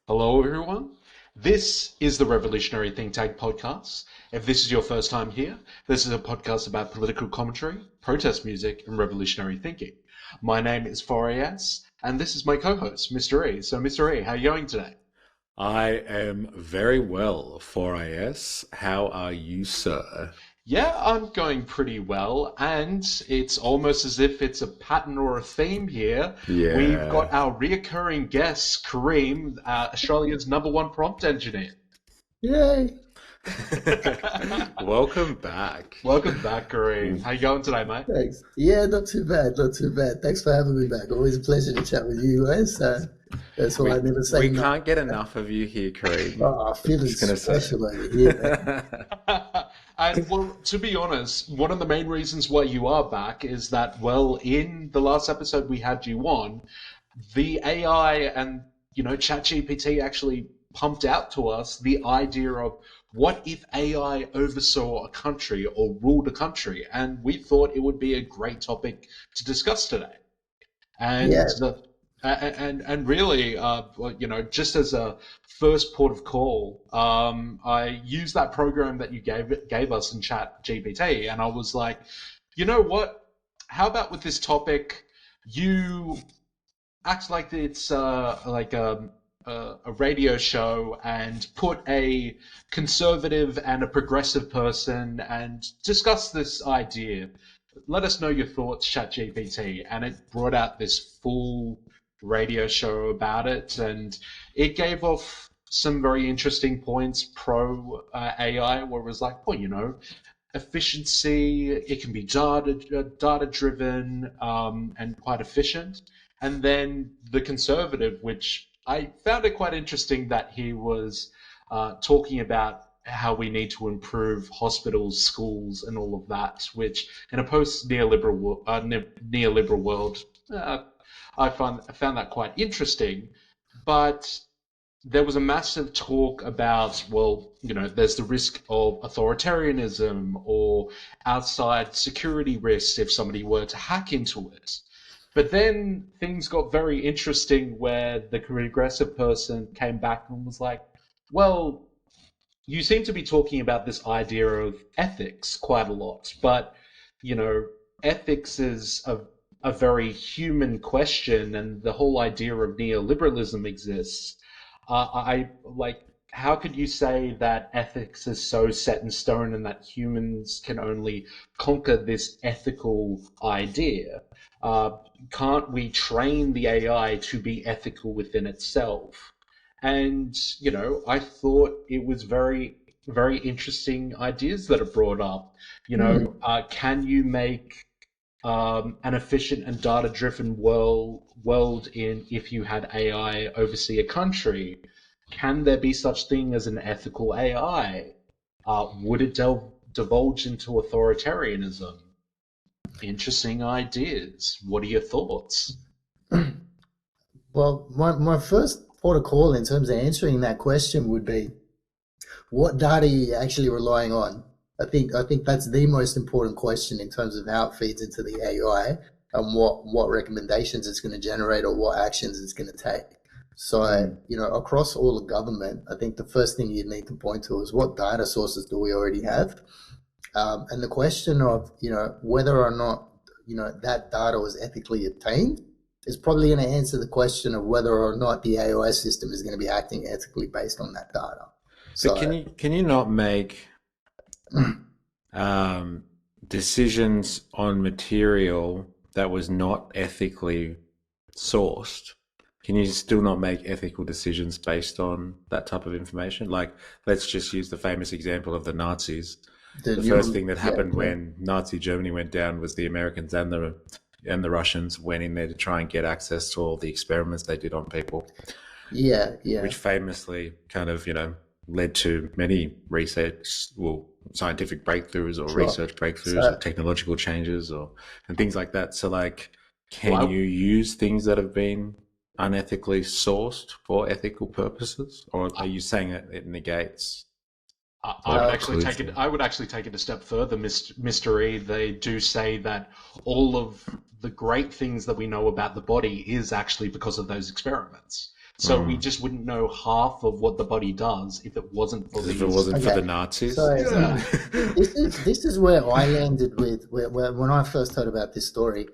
Hello, everyone. This is the Revolutionary Think Tank podcast. If this is your first time here, this is a podcast about political commentary, protest music, and revolutionary thinking. My name is Forias, and this is my co-host, Mr. E. So, Mr. E, how are you going today? I am very well, 4IS. How are you, sir? Yeah, I'm going pretty well, and it's almost as if it's a pattern or a theme here. We've got Yeah. our reoccurring guest, Kareem, Australia's number one prompt engineer. Yay! Welcome back. Welcome back, Kareem. How you going today, mate? Thanks. Yeah, not too bad, not too bad. Thanks for having me back. Always a pleasure to chat with you guys. That's why I We never say we no. can't get enough of you here, Kareem. Oh, feeling Just gonna say. special over here, man. And well, to be honest, one of the main reasons why you are back is that, well, in the last episode we had you on, the AI and ChatGPT actually pumped out to us the idea of what if AI oversaw a country or ruled a country, and we thought it would be a great topic to discuss today. Yeah, And and really, well, just as a first port of call, I used that program that you gave us in Chat GPT, and I was like, you know what? How about with this topic, you act like it's a radio show and put a conservative and a progressive person and discuss this idea. Let us know your thoughts, ChatGPT. And it brought out this full radio show about it, and it gave off some very interesting points pro AI, where it was like, well, efficiency. It can be data driven and quite efficient. And then the conservative, which I found it quite interesting that he was talking about how we need to improve hospitals, schools, and all of that. Which in a post neoliberal world, uh, I found that quite interesting. But there was a massive talk about, well, there's the risk of authoritarianism or outside security risks if somebody were to hack into it. But then things got very interesting where the progressive person came back and was like, well, you seem to be talking about this idea of ethics quite a lot, but, you know, ethics is a very human question, and the whole idea of neoliberalism exists. I like, how could you say that ethics is so set in stone and that humans can only conquer this ethical idea? Uh, can't we train the AI to be ethical within itself? And, I thought it was very, very interesting ideas that are brought up. mm, Can you make an efficient and data-driven world in if you had AI oversee a country? Can there be such thing as an ethical AI? Would it divulge into authoritarianism? Interesting ideas. What are your thoughts? well, my first port of call in terms of answering that question would be, what data are you actually relying on? I think that's the most important question in terms of how it feeds into the AI and what recommendations it's going to generate or what actions it's going to take. So, Mm. across all of government, I think the first thing you need to point to is what data sources do we already have? And the question of, whether or not, that data was ethically obtained is probably going to answer the question of whether or not the AI system is going to be acting ethically based on that data. But So, can you not make um, decisions on material that was not ethically sourced? Can you still not make ethical decisions based on that type of information? Like, let's just use the famous example of the Nazis. the The first neural, thing that yeah, happened yeah, when Nazi Germany went down was the Americans and the Russians went in there to try and get access to all the experiments they did on people, yeah, yeah, which famously kind of, led to many research, well, scientific breakthroughs or sure. research breakthroughs or So, technological changes or and things like that. So like, can Well, you use things that have been unethically sourced for ethical purposes, or I, are you saying that it negates I or would uh, actually precludes take it. them? I would actually take it a step further, Mr. E. They do say that all of the great things that we know about the body is actually because of those experiments. So we just wouldn't know half of what the body does if it wasn't for If these. it wasn't for Okay. the Nazis. So Yeah. this is where I landed with when I first heard about this story.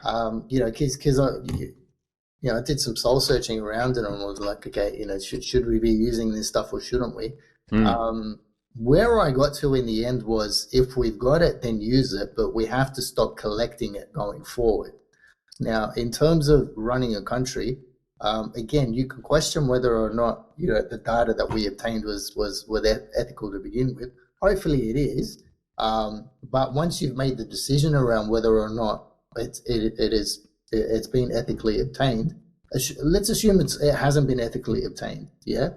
Because I did some soul searching around it and was like, okay, should we be using this stuff or shouldn't we? Where I got to in the end was, if we've got it, then use it, but we have to stop collecting it going forward. Now, in terms of running a country, again, you can question whether or not the data that we obtained was ethical to begin with. Hopefully, it is. But once you've made the decision around whether or not it's been ethically obtained, let's assume it hasn't been ethically obtained. Yeah,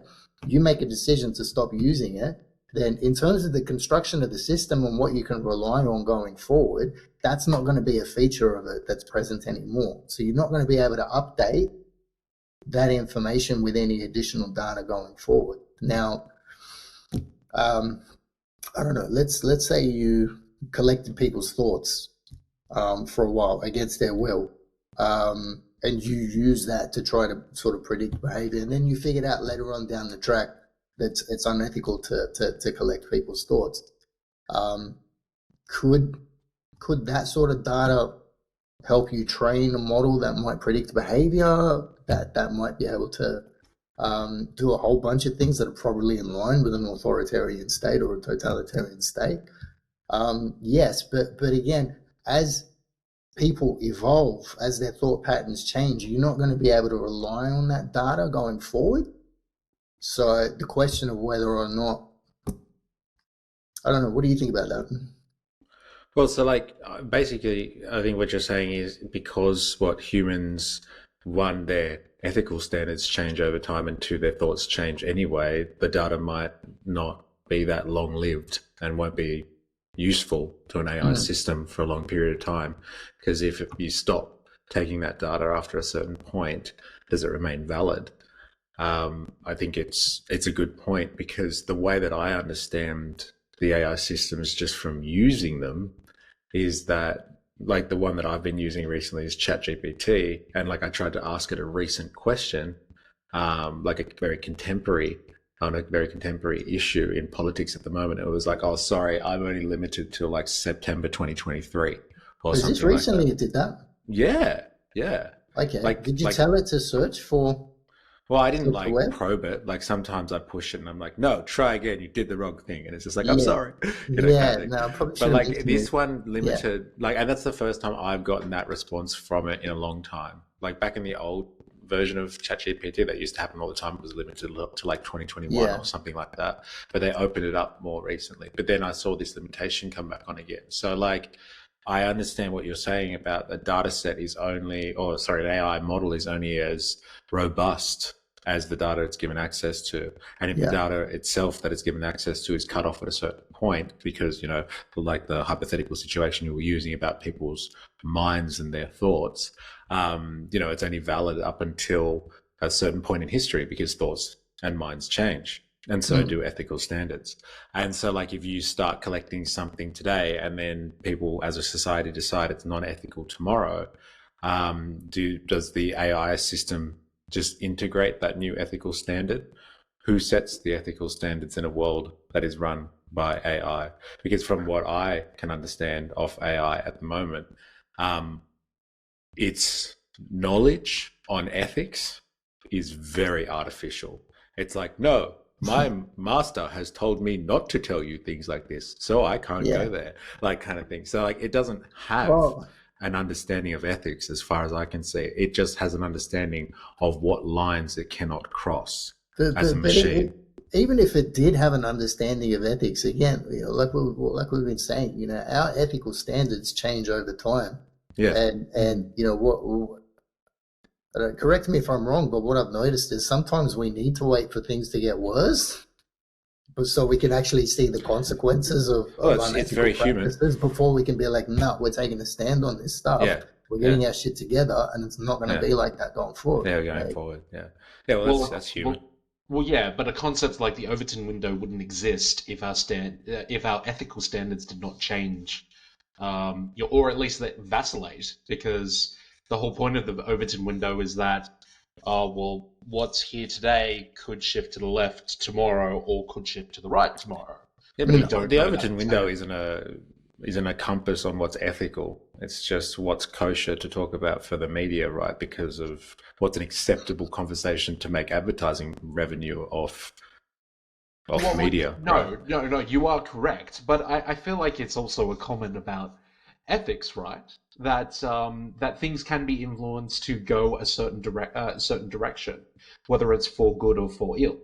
you make a decision to stop using it. Then, in terms of the construction of the system and what you can rely on going forward, that's not going to be a feature of it that's present anymore. So you're not going to be able to update that information with any additional data going forward. Now, I don't know. Let's say you collected people's thoughts for a while against their will, and you use that to try to sort of predict behavior, and then you figured out later on down the track that it's unethical to collect people's thoughts. Could that sort of data help you train a model that might predict behavior, that might be able to do a whole bunch of things that are probably in line with an authoritarian state or a totalitarian state? Yes, but again, as people evolve, as their thought patterns change, you're not going to be able to rely on that data going forward. So the question of whether or not, I don't know, what do you think about that? Well, so like basically, I think what you're saying is, because what humans, one, their ethical standards change over time, and two, their thoughts change anyway, the data might not be that long-lived and won't be useful to an AI system for a long period of time. Because if you stop taking that data after a certain point, does it remain valid? I think it's a good point, because the way that I understand the AI systems just from using them is that, like, the one that I've been using recently is ChatGPT, and like I tried to ask it a recent question, like a very contemporary issue in politics at the moment. It was like, oh, sorry, I'm only limited till like September 2023 or Was something this recently like it did that? that. Yeah. Okay. Like, Did you tell it to search for? Well, I didn't the web? probe it. Like, sometimes I push it and I'm like, no, try again. You did the wrong thing. And it's just like, I'm Yeah. sorry. Yeah, Kind of no, I probably But shouldn't like mention this it. one limited, like, and that's the first time I've gotten that response from it in a long time. Like, back in the old version of ChatGPT, that used to happen all the time. It was limited to like 2021 Yeah. or something like that. But they opened it up more recently. But then I saw this limitation come back on again. So like, I understand what you're saying about the data set is only, or sorry, an AI model is only as robust as the data it's given access to. And if the data itself that it's given access to is cut off at a certain point, because, like the hypothetical situation you were using about people's minds and their thoughts, it's only valid up until a certain point in history, because thoughts and minds change. And so do ethical standards. And so, like, if you start collecting something today and then people as a society decide it's not ethical tomorrow, does the AI system just integrate that new ethical standard? Who sets the ethical standards in a world that is run by AI? Because from what I can understand of AI at the moment, its knowledge on ethics is very artificial. It's like, no, my master has told me not to tell you things like this, so I can't go there, like, kind of thing. So like, it doesn't have an understanding of ethics as far as I can see. It just has an understanding of what lines it cannot cross as a machine. Even if it did have an understanding of ethics, again, like we've been saying, our ethical standards change over time. Yeah. And correct me if I'm wrong, but what I've noticed is sometimes we need to wait for things to get worse, but so we can actually see the consequences of it's very practices before we can be like, no, we're taking a stand on this stuff. Yeah. We're getting our shit together, and it's not going to be like that going forward. Yeah, going forward. Yeah. Yeah. Well, that's human. Well, yeah, but a concept like the Overton window wouldn't exist if our ethical standards did not change, or at least vacillate, because the whole point of the Overton window is that, what's here today could shift to the left tomorrow or could shift to the right tomorrow. Yeah, We but don't the know Overton that. window isn't a compass on what's ethical. It's just what's kosher to talk about for the media, right? Because of what's an acceptable conversation to make advertising revenue off media. No, right? no, you are correct. But I feel like it's also a comment about ethics, right? That things can be influenced to go a certain direction, whether it's for good or for ill.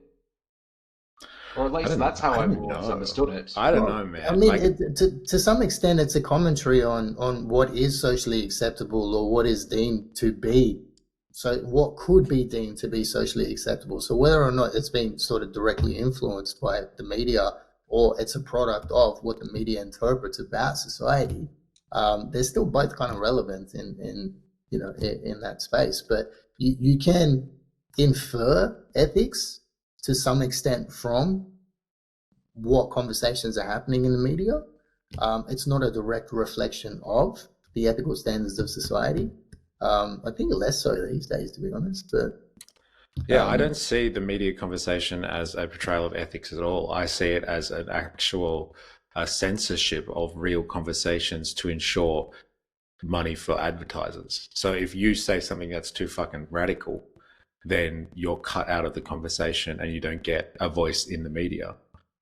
Or at least that's how I I've don't always know. understood it. I don't know, Well, I man. mean, Like, to some extent, it's a commentary on what is socially acceptable or what is deemed to be. So, what could be deemed to be socially acceptable? So, whether or not it's being sort of directly influenced by the media or it's a product of what the media interprets about society, they're still both kind of relevant in that space. But you can infer ethics to some extent from what conversations are happening in the media. It's not a direct reflection of the ethical standards of society. I think less so these days, to be honest. But yeah, I don't see the media conversation as a portrayal of ethics at all. I see it as an actual censorship of real conversations to ensure money for advertisers. So if you say something that's too fucking radical, then you're cut out of the conversation and you don't get a voice in the media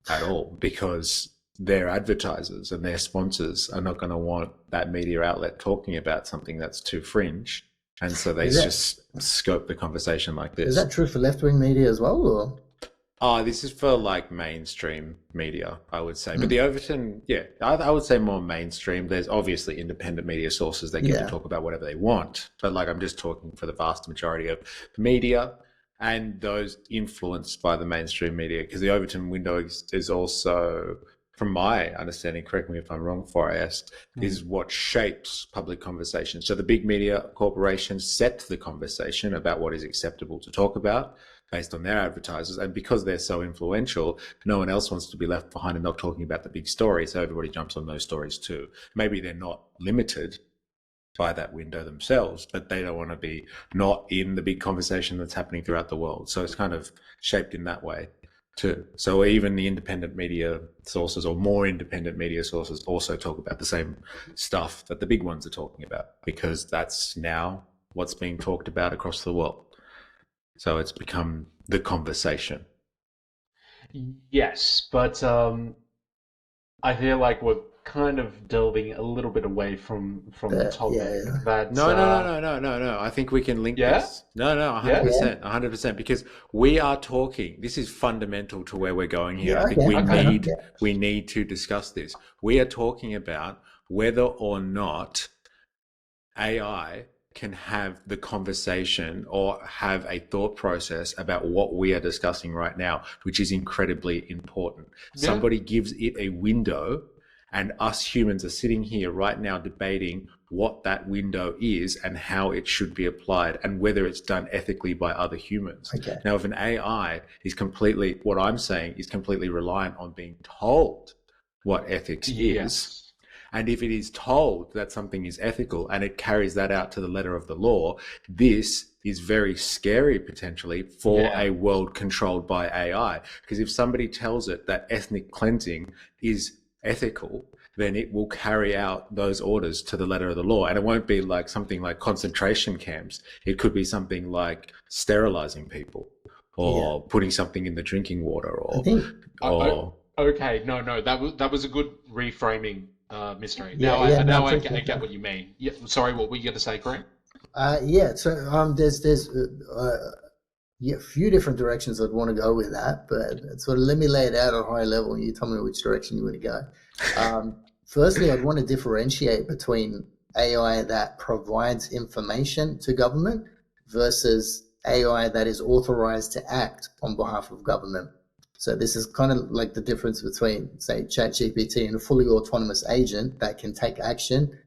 at all, because their advertisers and their sponsors are not going to want that media outlet talking about something that's too fringe. And so they just scope the conversation like this. Is that true for left-wing media as well? Or? Oh, this is for like mainstream media, I would say. But the Overton, yeah, I would say more mainstream. There's obviously independent media sources that get to talk about whatever they want. But like, I'm just talking for the vast majority of media and those influenced by the mainstream media, because the Overton window is also, from my understanding, correct me if I'm wrong, 4AS, is what shapes public conversation. So the big media corporations set the conversation about what is acceptable to talk about based on their advertisers. And because they're so influential, no one else wants to be left behind and not talking about the big story. So everybody jumps on those stories too. Maybe they're not limited by that window themselves, but they don't want to be not in the big conversation that's happening throughout the world. So it's kind of shaped in that way too. So even the independent media sources or more independent media sources also talk about the same stuff that the big ones are talking about, because that's now what's being talked about across the world. So it's become the conversation. Yes, but I feel like we're kind of delving a little bit away from the topic. That No. I think we can link this. No, 100%, 100%, because we are talking. This is fundamental to where we're going here. I think we need to discuss this. We are talking about whether or not AI can have the conversation or have a thought process about what we are discussing right now, which is incredibly important. Yeah. Somebody gives it a window, and us humans are sitting here right now debating what that window is and how it should be applied and whether it's done ethically by other humans. Okay. Now, if an AI is completely, what I'm saying is completely reliant on being told what ethics is, and if it is told that something is ethical and it carries that out to the letter of the law, this is very scary potentially for a world controlled by AI. Because if somebody tells it that ethnic cleansing is ethical, then it will carry out those orders to the letter of the law. And it won't be like something like concentration camps. It could be something like sterilizing people or putting something in the drinking water Okay, no, that was a good reframing. MysterE. Now I get what you mean. Yeah, sorry, what were you going to say, Kareem? So there's a few different directions I'd want to go with that, but sort of let me lay it out at a high level and you tell me which direction you want to go. Firstly, I'd want to differentiate between AI that provides information to government versus AI that is authorized to act on behalf of government. So this is kind of like the difference between, say, ChatGPT and a fully autonomous agent that can take action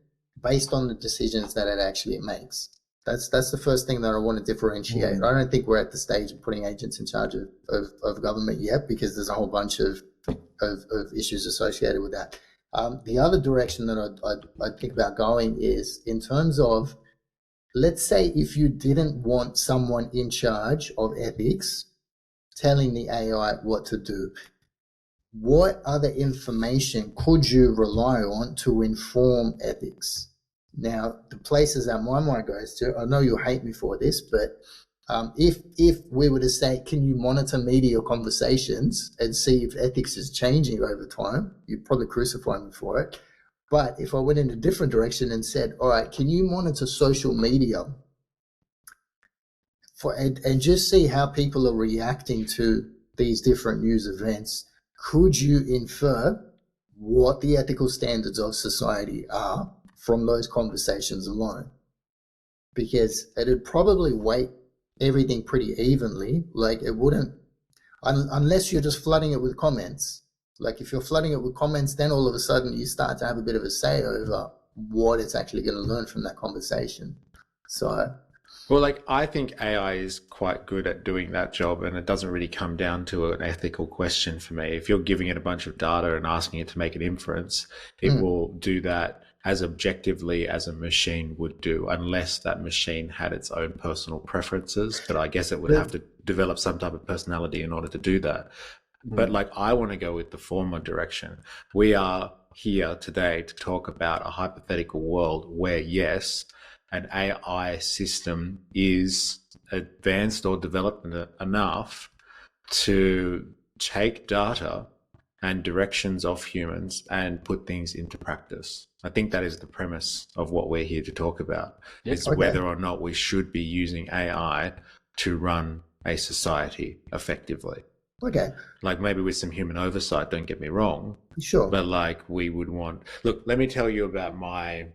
based on the decisions that it actually makes. That's the first thing that I want to differentiate. I don't think we're at the stage of putting agents in charge of government yet, because there's a whole bunch of issues associated with that. The other direction that I'd think about going is in terms of let's say if you didn't want someone in charge of ethics telling the AI what to do, what other information could you rely on to inform ethics? Now, the places that my mind goes to, I know you'll hate me for this, but if we were to say, can you monitor media conversations and see if ethics is changing over time, you'd probably crucify me for it. But if I went in a different direction and said, all right, can you monitor social media and just see how people are reacting to these different news events? Could you infer what the ethical standards of society are from those conversations alone? Because it'd probably weight everything pretty evenly. Like it wouldn't, unless you're just flooding it with comments. Like if you're flooding it with comments, then all of a sudden you start to have a bit of a say over what it's actually going to learn from that conversation. So, well, like I think AI is quite good at doing that job, and it doesn't really come down to an ethical question for me. If you're giving it a bunch of data and asking it to make an inference, it will do that as objectively as a machine would do, unless that machine had its own personal preferences. But I guess it would have to develop some type of personality in order to do that. But like I want to go with the former direction. We are here today to talk about a hypothetical world where, yes, an AI system is advanced or developed enough to take data and directions of humans and put things into practice. I think that is the premise of what we're here to talk about, is whether or not we should be using AI to run a society effectively. Okay. Like maybe with some human oversight, don't get me wrong. Sure. But like we would want, look, let me tell you about my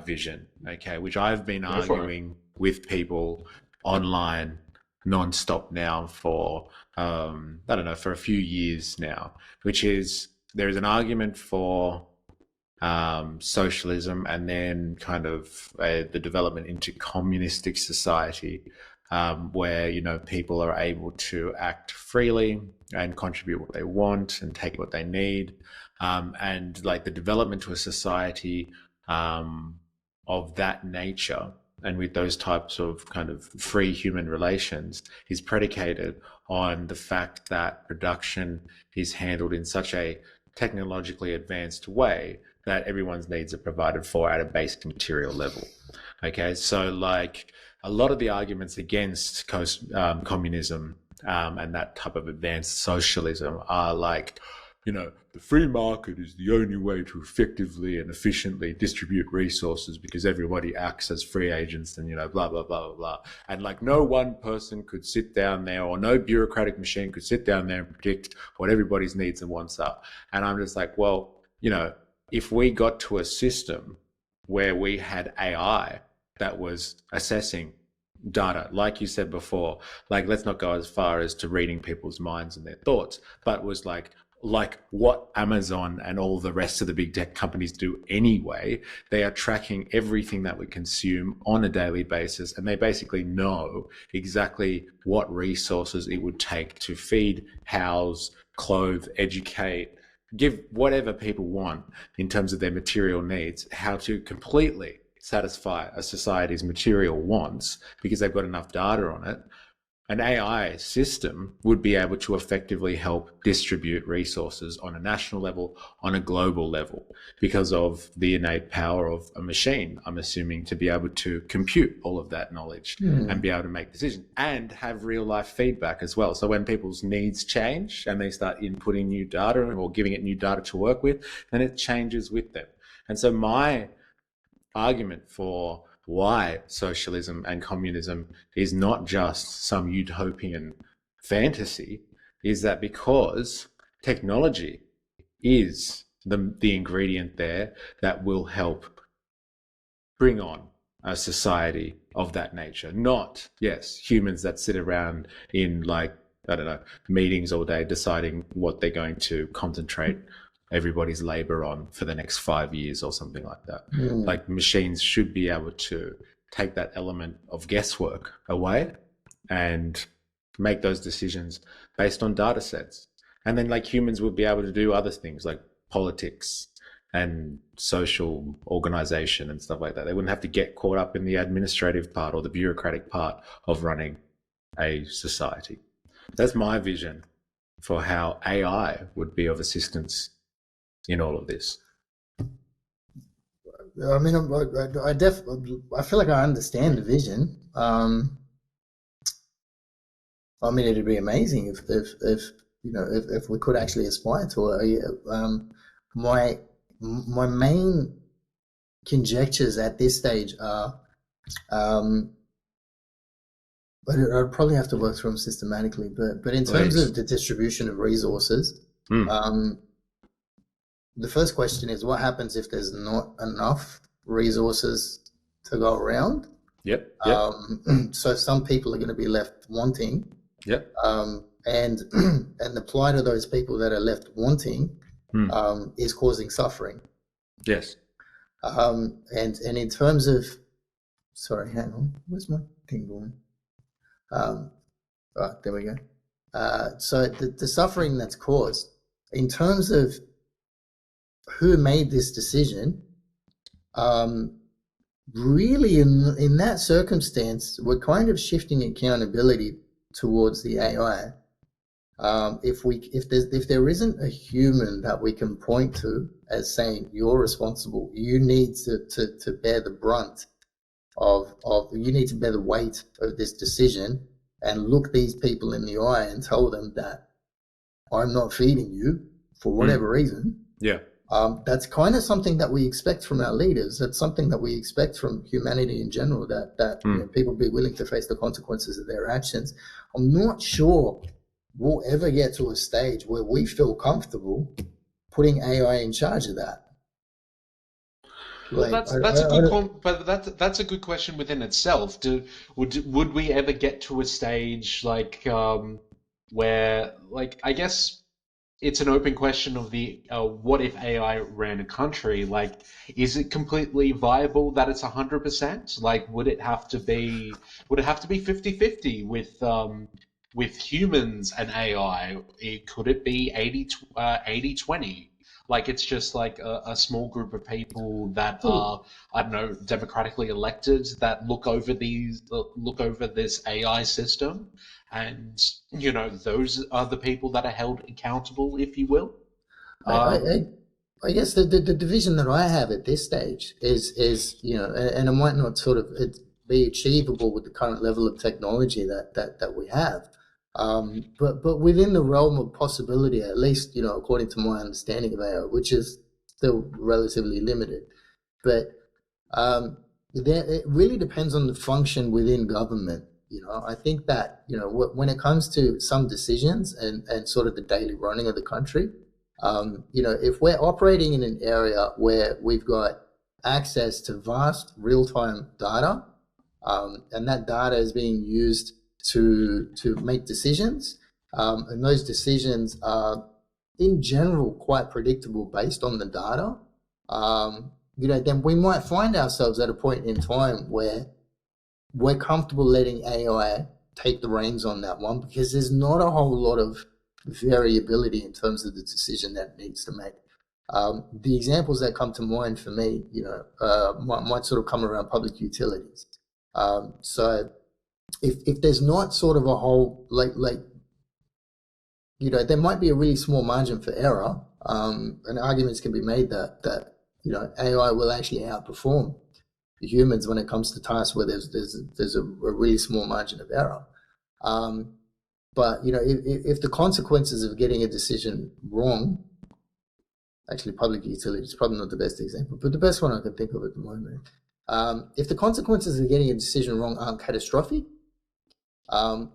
vision, okay, which I've been arguing with people online nonstop now for, I don't know, for a few years now, which is there is an argument for socialism and then kind of the development into communistic society, where, you know, people are able to act freely and contribute what they want and take what they need. And like the development to a society of that nature and with those types of kind of free human relations is predicated on the fact that production is handled in such a technologically advanced way that everyone's needs are provided for at a basic material level. Okay, so like a lot of the arguments against communism and that type of advanced socialism are like, you know, the free market is the only way to effectively and efficiently distribute resources because everybody acts as free agents and, you know, blah, blah, blah, blah, blah. And like no one person could sit down there or no bureaucratic machine could sit down there and predict what everybody's needs and wants are. And I'm just like, well, you know, if we got to a system where we had AI that was assessing data, like you said before, like let's not go as far as to reading people's minds and their thoughts, but was like what Amazon and all the rest of the big tech companies do anyway. They are tracking everything that we consume on a daily basis, and they basically know exactly what resources it would take to feed, house, clothe, educate, give whatever people want in terms of their material needs, how to completely satisfy a society's material wants because they've got enough data on it. An AI system would be able to effectively help distribute resources on a national level, on a global level, because of the innate power of a machine, I'm assuming, to be able to compute all of that knowledge and be able to make decisions and have real life feedback as well. So when people's needs change and they start inputting new data or giving it new data to work with, then it changes with them. And so my argument for why socialism and communism is not just some utopian fantasy is that because technology is the ingredient there that will help bring on a society of that nature. Not, yes, humans that sit around in like, I don't know, meetings all day deciding what they're going to concentrate everybody's labor on for the next 5 years or something like that. Like machines should be able to take that element of guesswork away and make those decisions based on data sets. And then like humans would be able to do other things like politics and social organization and stuff like that. They wouldn't have to get caught up in the administrative part or the bureaucratic part of running a society. That's my vision for how AI would be of assistance in all of this. I mean, I feel like I understand the vision. I mean, it'd be amazing if we could actually aspire to it. My main conjectures at this stage are, but I'd probably have to work through them systematically. But in terms of the distribution of resources, the first question is, what happens if there's not enough resources to go around? Yep. So some people are going to be left wanting. Yep. And the plight of those people that are left wanting is causing suffering. Yes. And in terms of, sorry, hang on, where's my thing going? Right, there we go. So the suffering that's caused, in terms of who made this decision, really in that circumstance, we're kind of shifting accountability towards the AI. If there isn't a human that we can point to as saying, you're responsible, you need to bear the brunt of you need to bear the weight of this decision, and look these people in the eye and tell them that I'm not feeding you for whatever reason. Yeah. That's kind of something that we expect from our leaders. That's something that we expect from humanity in general, that people be willing to face the consequences of their actions. I'm not sure we'll ever get to a stage where we feel comfortable putting AI in charge of that. Well, that's a good question within itself. Would we ever get to a stage where, I guess it's an open question of the what if AI ran a country? Like, is it completely viable that it's 100%? Like, would it have to be 50-50 with humans and AI? Could it be 80-20? Like, it's just like a small group of people that are, I don't know, democratically elected that look over this AI system, and those are the people that are held accountable, if you will. I guess the division that I have at this stage is and it might not sort of be achievable with the current level of technology that we have. But within the realm of possibility, at least, according to my understanding of AI, which is still relatively limited, but it really depends on the function within government. I think that, when it comes to some decisions and sort of the daily running of the country, if we're operating in an area where we've got access to vast real-time data, and that data is being used to make decisions, and those decisions are in general quite predictable based on the data, then we might find ourselves at a point in time where we're comfortable letting AI take the reins on that one, because there's not a whole lot of variability in terms of the decision that it needs to make. The examples that come to mind for me, might sort of come around public utilities. So if there's not sort of a whole, there might be a really small margin for error, and arguments can be made that AI will actually outperform humans when it comes to tasks where there's a really small margin of error. But if the consequences of getting a decision wrong, actually public utility is probably not the best example, but the best one I can think of at the moment. If the consequences of getting a decision wrong aren't catastrophic,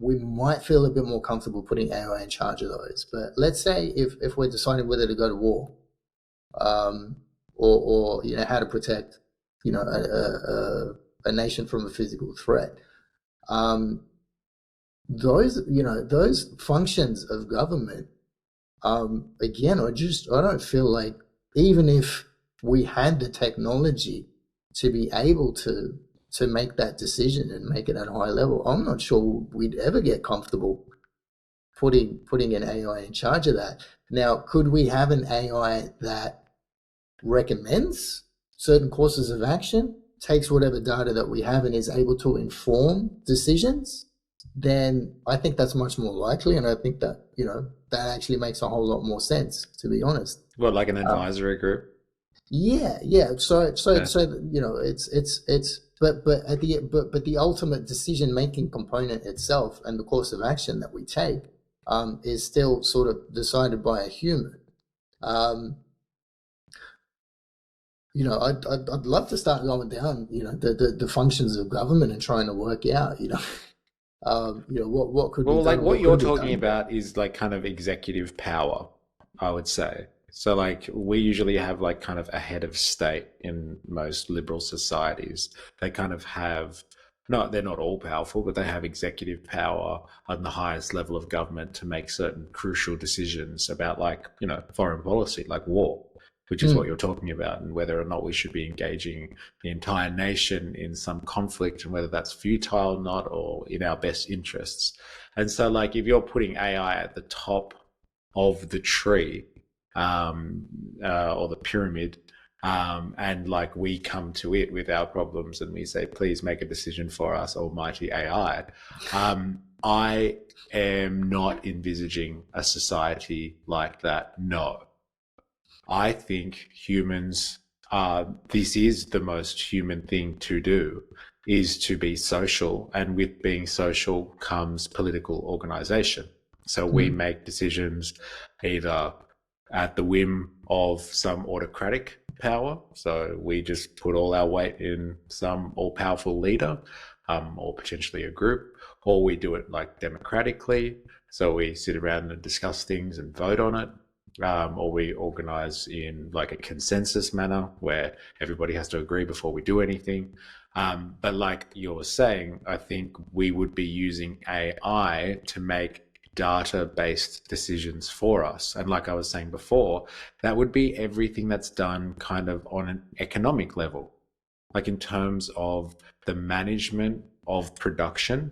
we might feel a bit more comfortable putting AI in charge of those. But let's say if we're deciding whether to go to war, or how to protect a nation from a physical threat, those functions of government, again, I don't feel like, even if we had the technology to be able to make that decision and make it at a high level, I'm not sure we'd ever get comfortable putting an AI in charge of that. Now, could we have an AI that recommends certain courses of action, takes whatever data that we have and is able to inform decisions, then I think that's much more likely. And I think that, that actually makes a whole lot more sense, to be honest. Well, like an advisory group? Yeah. So it's but the ultimate decision making component itself and the course of action that we take is still sort of decided by a human. I'd love to start going down, the functions of government and trying to work out, what could be done. Well, like what you're talking about is like kind of executive power, I would say. So like we usually have like kind of a head of state in most liberal societies. They kind of have, no, they're not all powerful, but they have executive power on the highest level of government to make certain crucial decisions about like, foreign policy, like war, which is what you're talking about, and whether or not we should be engaging the entire nation in some conflict and whether that's futile or not, or in our best interests. And so like if you're putting AI at the top of the tree, or the pyramid, and like we come to it with our problems and we say, please make a decision for us, almighty AI. I am not envisaging a society like that. No. I think humans this is the most human thing to do, is to be social, and with being social comes political organization. So we make decisions either at the whim of some autocratic power. So we just put all our weight in some all-powerful leader, or potentially a group, or we do it like democratically. So we sit around and discuss things and vote on it, or we organize in like a consensus manner where everybody has to agree before we do anything. But like you're saying, I think we would be using AI to make data-based decisions for us. And like I was saying before, that would be everything that's done kind of on an economic level, like in terms of the management of production.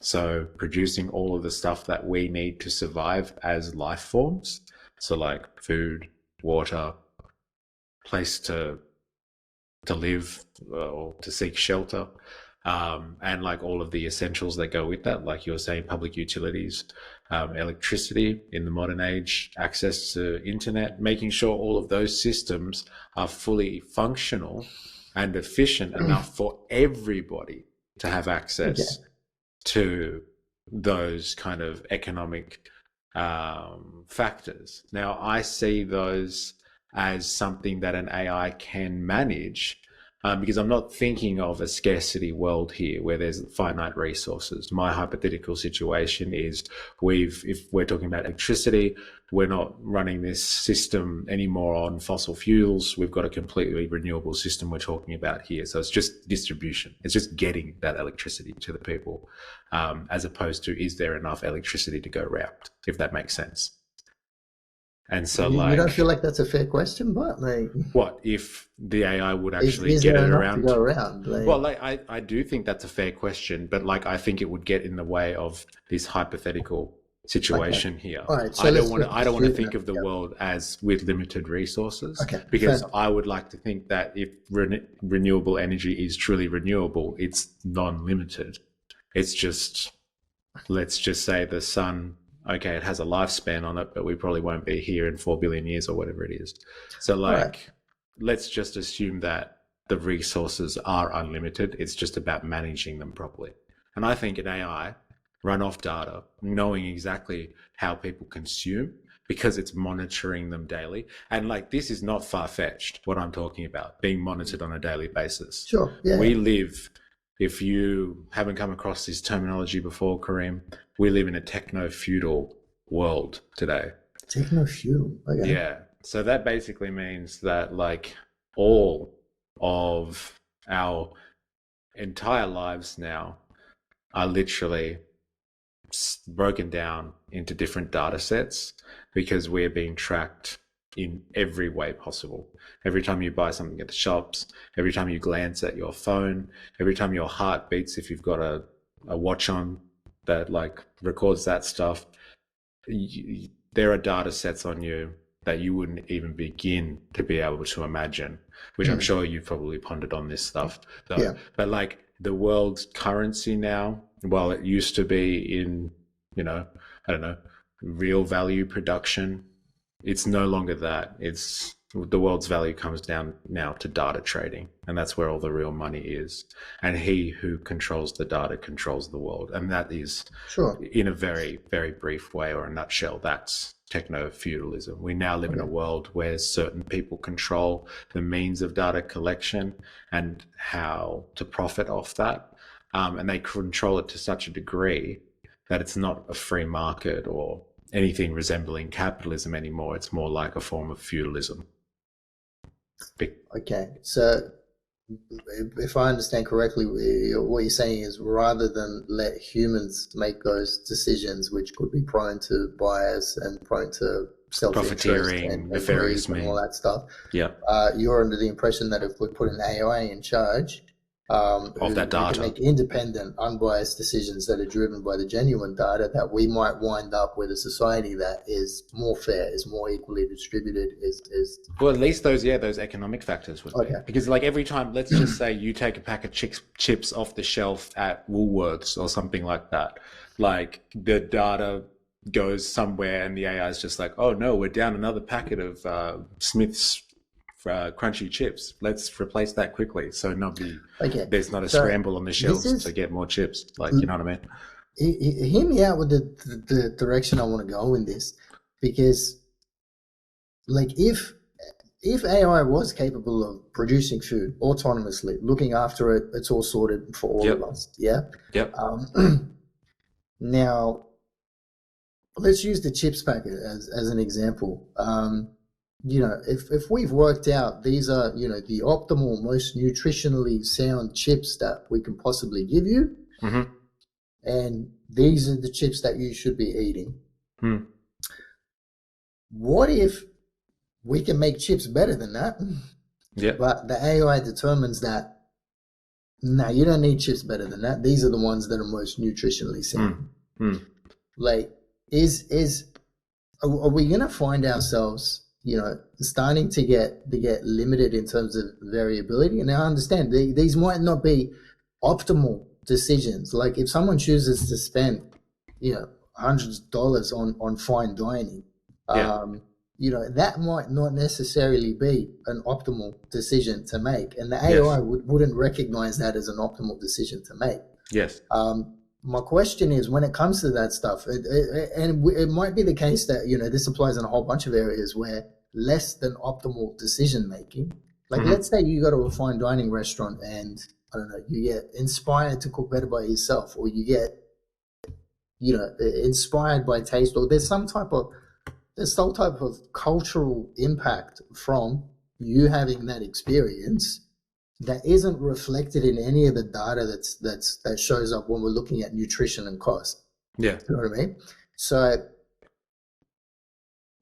So producing all of the stuff that we need to survive as life forms. So like food, water, place to live, or to seek shelter. And like all of the essentials that go with that, like you were saying, public utilities, electricity in the modern age, access to internet, making sure all of those systems are fully functional and efficient enough for everybody to have access to those kind of economic factors. Now, I see those as something that an AI can manage, because I'm not thinking of a scarcity world here where there's finite resources. My hypothetical situation is if we're talking about electricity, we're not running this system anymore on fossil fuels. We've got a completely renewable system we're talking about here. So it's just distribution. It's just getting that electricity to the people, as opposed to, is there enough electricity to go around, if that makes sense. And so you don't feel like that's a fair question, but like, what if the AI would actually get it around? To go around? Like, well, like I do think that's a fair question, but like I think it would get in the way of this hypothetical situation here. All right, so I don't want to think of the world as with limited resources, because I would like to think that if renewable energy is truly renewable, it's non-limited. It's just, let's just say the sun, okay, it has a lifespan on it, but we probably won't be here in 4 billion years or whatever it is. So like, let's just assume that the resources are unlimited. It's just about managing them properly. And I think an AI run off data, knowing exactly how people consume, because it's monitoring them daily. And like, this is not far-fetched, what I'm talking about, being monitored on a daily basis. Sure. Yeah. We live, if you haven't come across this terminology before, Kareem, we live in a techno-feudal world today. Techno-feudal, okay. Yeah. So that basically means that like all of our entire lives now are literally broken down into different data sets, because we're being tracked in every way possible. Every time you buy something at the shops, every time you glance at your phone, every time your heart beats, if you've got a watch on that like records that stuff, there are data sets on you that you wouldn't even begin to be able to imagine, which I'm sure you've probably pondered on this stuff though. Yeah. But like the world's currency now, while it used to be in, I don't know, real value production, it's no longer that. It's the world's value comes down now to data trading, and that's where all the real money is. And he who controls the data controls the world, and that is, Sure. in a very, very brief way or a nutshell, that's techno-feudalism. We now live in a world where certain people control the means of data collection and how to profit off that, and they control it to such a degree that it's not a free market or anything resembling capitalism anymore. It's more like a form of feudalism. Okay, so if I understand correctly, what you're saying is rather than let humans make those decisions, which could be prone to bias and prone to self-interest Profiteering, and nefarious greed and all that stuff, Yeah. You're under the impression that if we put an AI in charge Of that who data. can make independent, unbiased decisions that are driven by the genuine data, that we might wind up with a society that is more fair, is more equally distributed, is Well, at least those economic factors would be. Okay. Because like every time, let's just say you take a pack of chips off the shelf at Woolworths or something like that, like the data goes somewhere and the AI is just like, oh no, we're down another packet of Smith's crunchy chips. Let's replace that quickly. So there's not a scramble on the shelves to get more chips. Like, you know what I mean? Hear me out with the direction I want to go in this, because like if AI was capable of producing food autonomously, looking after it, it's all sorted for all of us. Yeah. Yep. Now let's use the chips packet as an example. If we've worked out these are, the optimal, most nutritionally sound chips that we can possibly give you, and these are the chips that you should be eating. What if we can make chips better than that? Yeah. But the AI determines that, no, you don't need chips better than that. These are the ones that are most nutritionally sound. Like, are we going to find ourselves, starting to get limited in terms of variability? And I understand these might not be optimal decisions. Like if someone chooses to spend, hundreds of dollars on fine dining, that might not necessarily be an optimal decision to make. And the AI wouldn't recognize that as an optimal decision to make. Yes. My question is, when it comes to that stuff, it might be the case that, this applies in a whole bunch of areas where less than optimal decision making, like let's say you go to a fine dining restaurant and, I don't know, you get inspired to cook better by yourself, or you get, inspired by taste, or there's some type of cultural impact from you having that experience that isn't reflected in any of the data that shows up when we're looking at nutrition and cost. Yeah. You know what I mean? So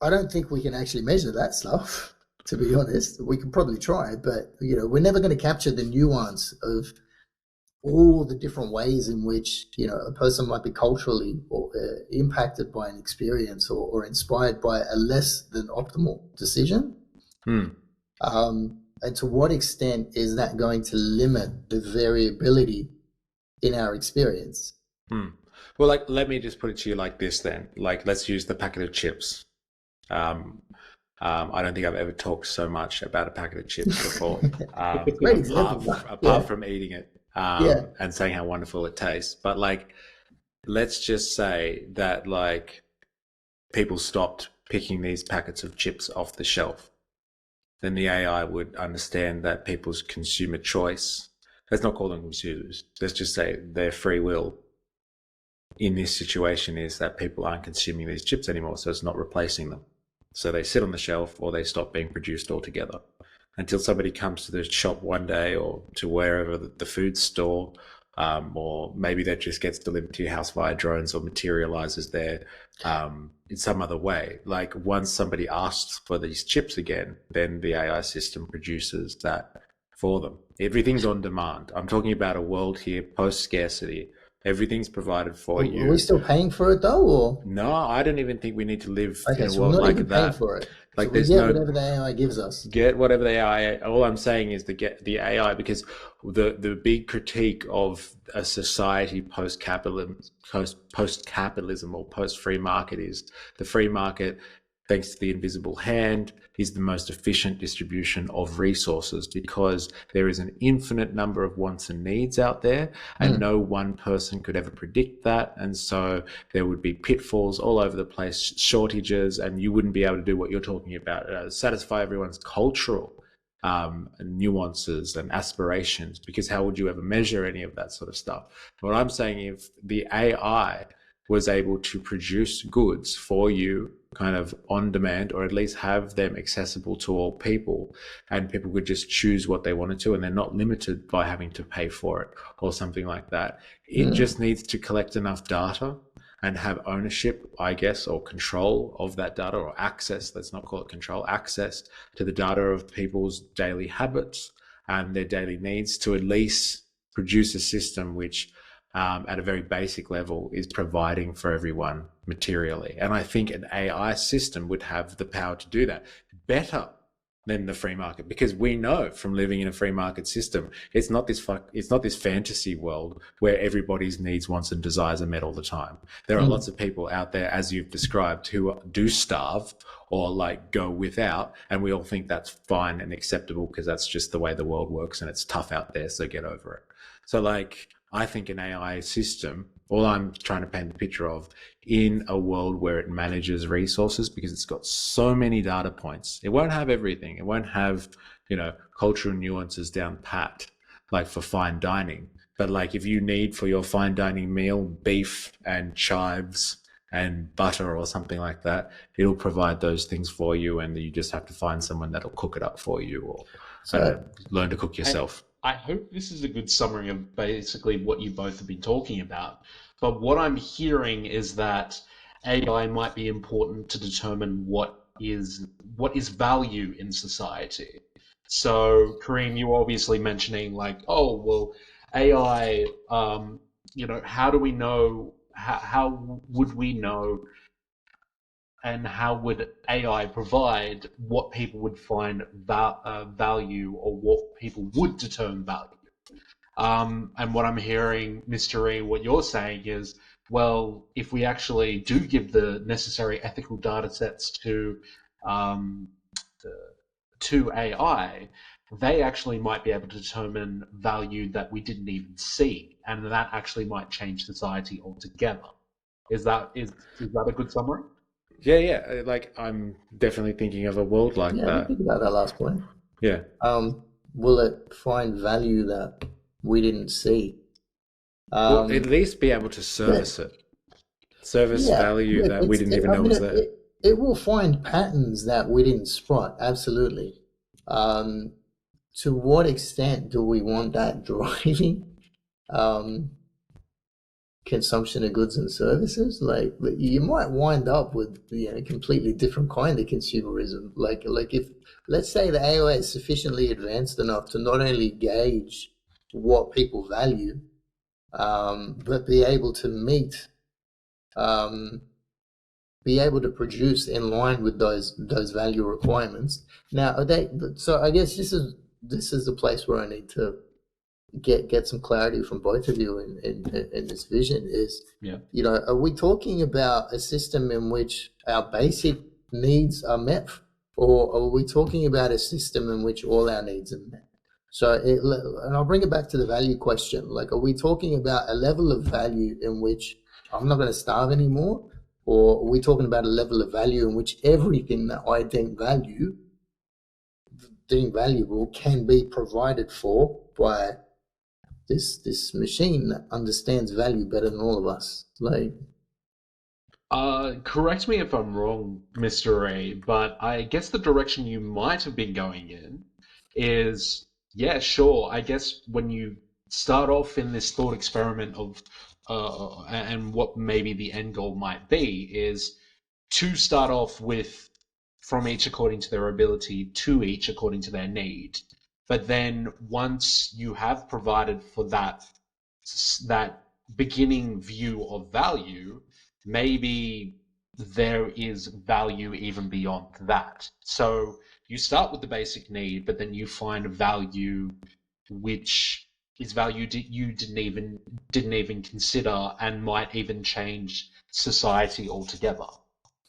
I don't think we can actually measure that stuff, to be honest. We can probably try, but we're never going to capture the nuance of all the different ways in which a person might be culturally or impacted by an experience or inspired by a less than optimal decision. And to what extent is that going to limit the variability in our experience? Well, like, let me just put it to you like this then. Like, let's use the packet of chips. I don't think I've ever talked so much about a packet of chips before. Great example. Apart from eating it and saying how wonderful it tastes. But like, let's just say that like people stopped picking these packets of chips off the shelf. Then the AI would understand that people's consumer choice, let's not call them consumers, let's just say their free will in this situation is that people aren't consuming these chips anymore, so it's not replacing them. So they sit on the shelf or they stop being produced altogether until somebody comes to the shop one day or to wherever the food store, or maybe that just gets delivered to your house via drones or materializes there in some other way. Like once somebody asks for these chips again, then the AI system produces that for them. Everything's on demand. I'm talking about a world here post-scarcity Everything's provided for Are we you. still paying for it though, or No, I don't even think we need to live in okay? a So we're world not like even paying that. for it. So Like we there's get no whatever the AI gives us. get whatever the AI. All I'm saying is to get the AI, because the big critique of a society post capitalism or post free market is the free market, thanks to the invisible hand, is the most efficient distribution of resources, because there is an infinite number of wants and needs out there, and no one person could ever predict that. And so there would be pitfalls all over the place, shortages, and you wouldn't be able to do what you're talking about, satisfy everyone's cultural nuances and aspirations, because how would you ever measure any of that sort of stuff? What I'm saying, if the AI was able to produce goods for you kind of on demand, or at least have them accessible to all people, and people could just choose what they wanted to, and they're not limited by having to pay for it or something like that. It just needs to collect enough data and have ownership, I guess, or control of that data, or access, let's not call it control, access to the data of people's daily habits and their daily needs, to at least produce a system which at a very basic level is providing for everyone materially. And I think an AI system would have the power to do that better than the free market, because we know from living in a free market system, it's not this fantasy world where everybody's needs, wants, and desires are met all the time. There are lots of people out there, as you've described, who do starve or like go without, and we all think that's fine and acceptable because that's just the way the world works and it's tough out there, so get over it. So like, I think an AI system, all I'm trying to paint the picture of, in a world where it manages resources, because it's got so many data points, it won't have everything. It won't have, cultural nuances down pat, like for fine dining. But like, if you need for your fine dining meal beef and chives and butter or something like that, it'll provide those things for you, and you just have to find someone that'll cook it up for you, or I don't know, learn to cook yourself. I hope this is a good summary of basically what you both have been talking about. But what I'm hearing is that AI might be important to determine what is value in society. So, Kareem, you were obviously mentioning like, oh, well, AI, how do we know? How would we know? And how would AI provide what people would find value, or what people would determine value? And what I'm hearing, MysterE, what you're saying is, well, if we actually do give the necessary ethical data sets um, to AI, they actually might be able to determine value that we didn't even see, and that actually might change society altogether. Is that a good summary? Yeah. Like, I'm definitely thinking of a world like Yeah, I did that. think about that last point. Yeah. Will it find value that we didn't see? Well, at Um, least be able to service but it. Service yeah, value look, that we didn't even I know mean, was there. it will find patterns that we didn't spot. Absolutely. Um, to what extent do we want that driving um, consumption of goods and services? Like you might wind up with a completely different kind of consumerism. Like if, let's say, the AI is sufficiently advanced enough to not only gauge what people value, but um, be able to produce in line with those value requirements. Now, are they? So I guess this is the place where I need to get some clarity from both of you in this vision. Is, Yeah. are we talking about a system in which our basic needs are met, or are we talking about a system in which all our needs are met? So, and I'll bring it back to the value question. Like, are we talking about a level of value in which I'm not going to starve anymore? Or are we talking about a level of value in which everything that I deem valuable can be provided for by this machine that understands value better than all of us? Like, Correct me if I'm wrong, Mr. A, but I guess the direction you might have been going in is, yeah, sure. I guess when you start off in this thought experiment of, and what maybe the end goal might be, is to start off with from each according to their ability, to each according to their need. But then once you have provided for that beginning view of value, maybe there is value even beyond that. So you start with the basic need, but then you find value which is value you didn't even consider and might even change society altogether.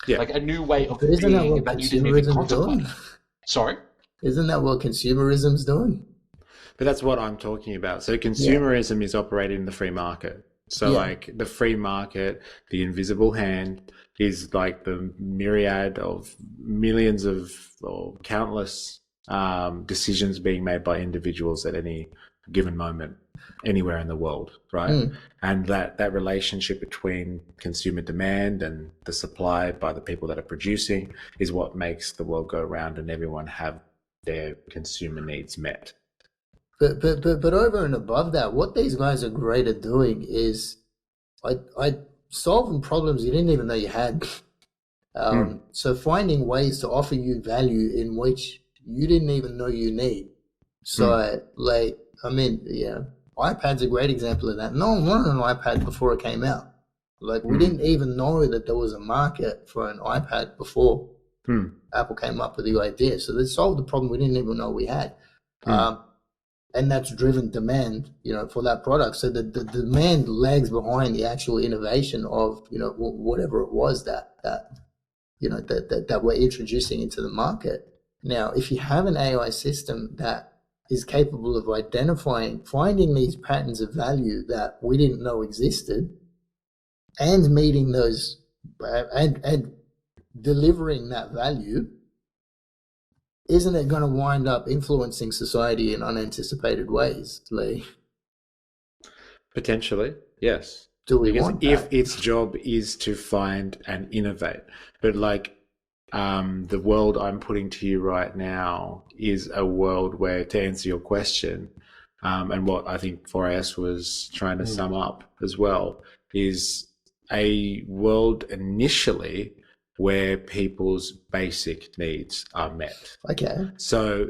Yeah. Like a new way of But isn't that being what that you didn't even consumerism's contemplate. doing? Sorry? Isn't that what consumerism's doing? But that's what I'm talking about. So Yeah. consumerism is operating in the free market. So Yeah. like the free market, the invisible hand is like the myriad of millions of or countless decisions being made by individuals at any given moment, anywhere in the world, right? Mm. And that relationship between consumer demand and the supply by the people that are producing is what makes the world go round and everyone have their consumer needs met. But over and above that, what these guys are great at doing is I solving problems you didn't even know you had. So finding ways to offer you value in which you didn't even know you need. So like, I mean, yeah, iPad's a great example of that. No one wanted an iPad before it came out. Like we didn't even know that there was a market for an iPad before Apple came up with the idea. So they solved the problem we didn't even know we had. And that's driven demand, for that product. So the demand lags behind the actual innovation of, whatever it was that we're introducing into the market. Now, if you have an AI system that is capable of finding these patterns of value that we didn't know existed, and meeting those and delivering that value, isn't it going to wind up influencing society in unanticipated ways? Like, potentially, yes. Do we because want if that? its job is to find and innovate, but like the world I'm putting to you right now is a world where, to answer your question, and what I think 4S was trying to sum up as well, is a world initially where people's basic needs are met. Okay. So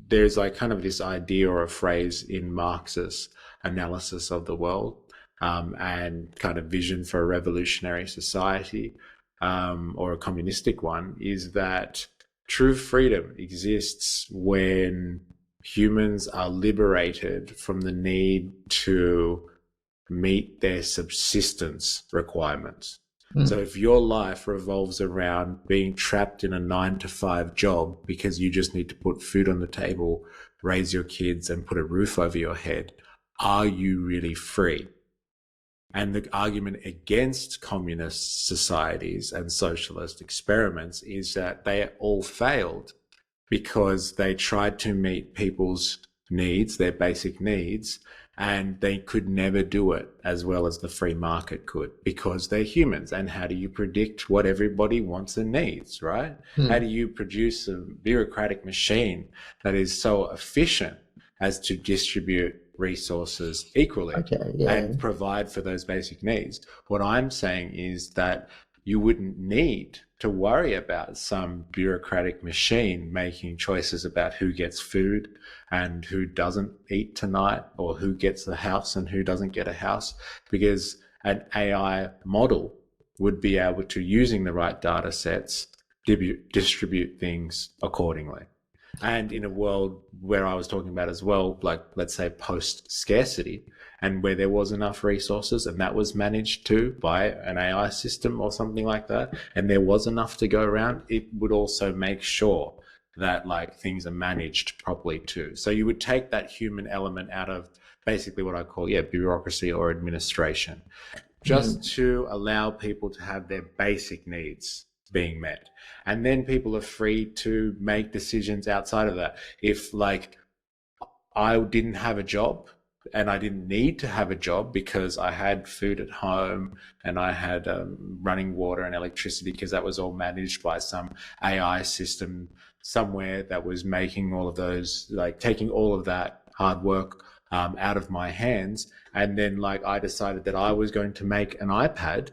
there's like kind of this idea or a phrase in Marxist analysis of the world and kind of vision for a revolutionary society or a communistic one, is that true freedom exists when humans are liberated from the need to meet their subsistence requirements. So if your life revolves around being trapped in a 9-to-5 job because you just need to put food on the table, raise your kids, and put a roof over your head, are you really free? And the argument against communist societies and socialist experiments is that they all failed because they tried to meet people's needs, their basic needs, and they could never do it as well as the free market could because they're humans. And how do you predict what everybody wants and needs, right? How do you produce a bureaucratic machine that is so efficient as to distribute resources equally and provide for those basic needs? What I'm saying is that you wouldn't need to worry about some bureaucratic machine making choices about who gets food and who doesn't eat tonight, or who gets a house and who doesn't get a house, because an AI model would be able to, using the right data sets, distribute things accordingly. And in a world where I was talking about as well, like let's say post scarcity, and where there was enough resources and that was managed too by an AI system or something like that, and there was enough to go around, it would also make sure that like things are managed properly too. So you would take that human element out of basically what I call bureaucracy or administration, just to allow people to have their basic needs being met. And then people are free to make decisions outside of that. If like I didn't have a job and I didn't need to have a job because I had food at home and I had running water and electricity, because that was all managed by some AI system somewhere that was making all of those, like taking all of that hard work out of my hands. And then like I decided that I was going to make an iPad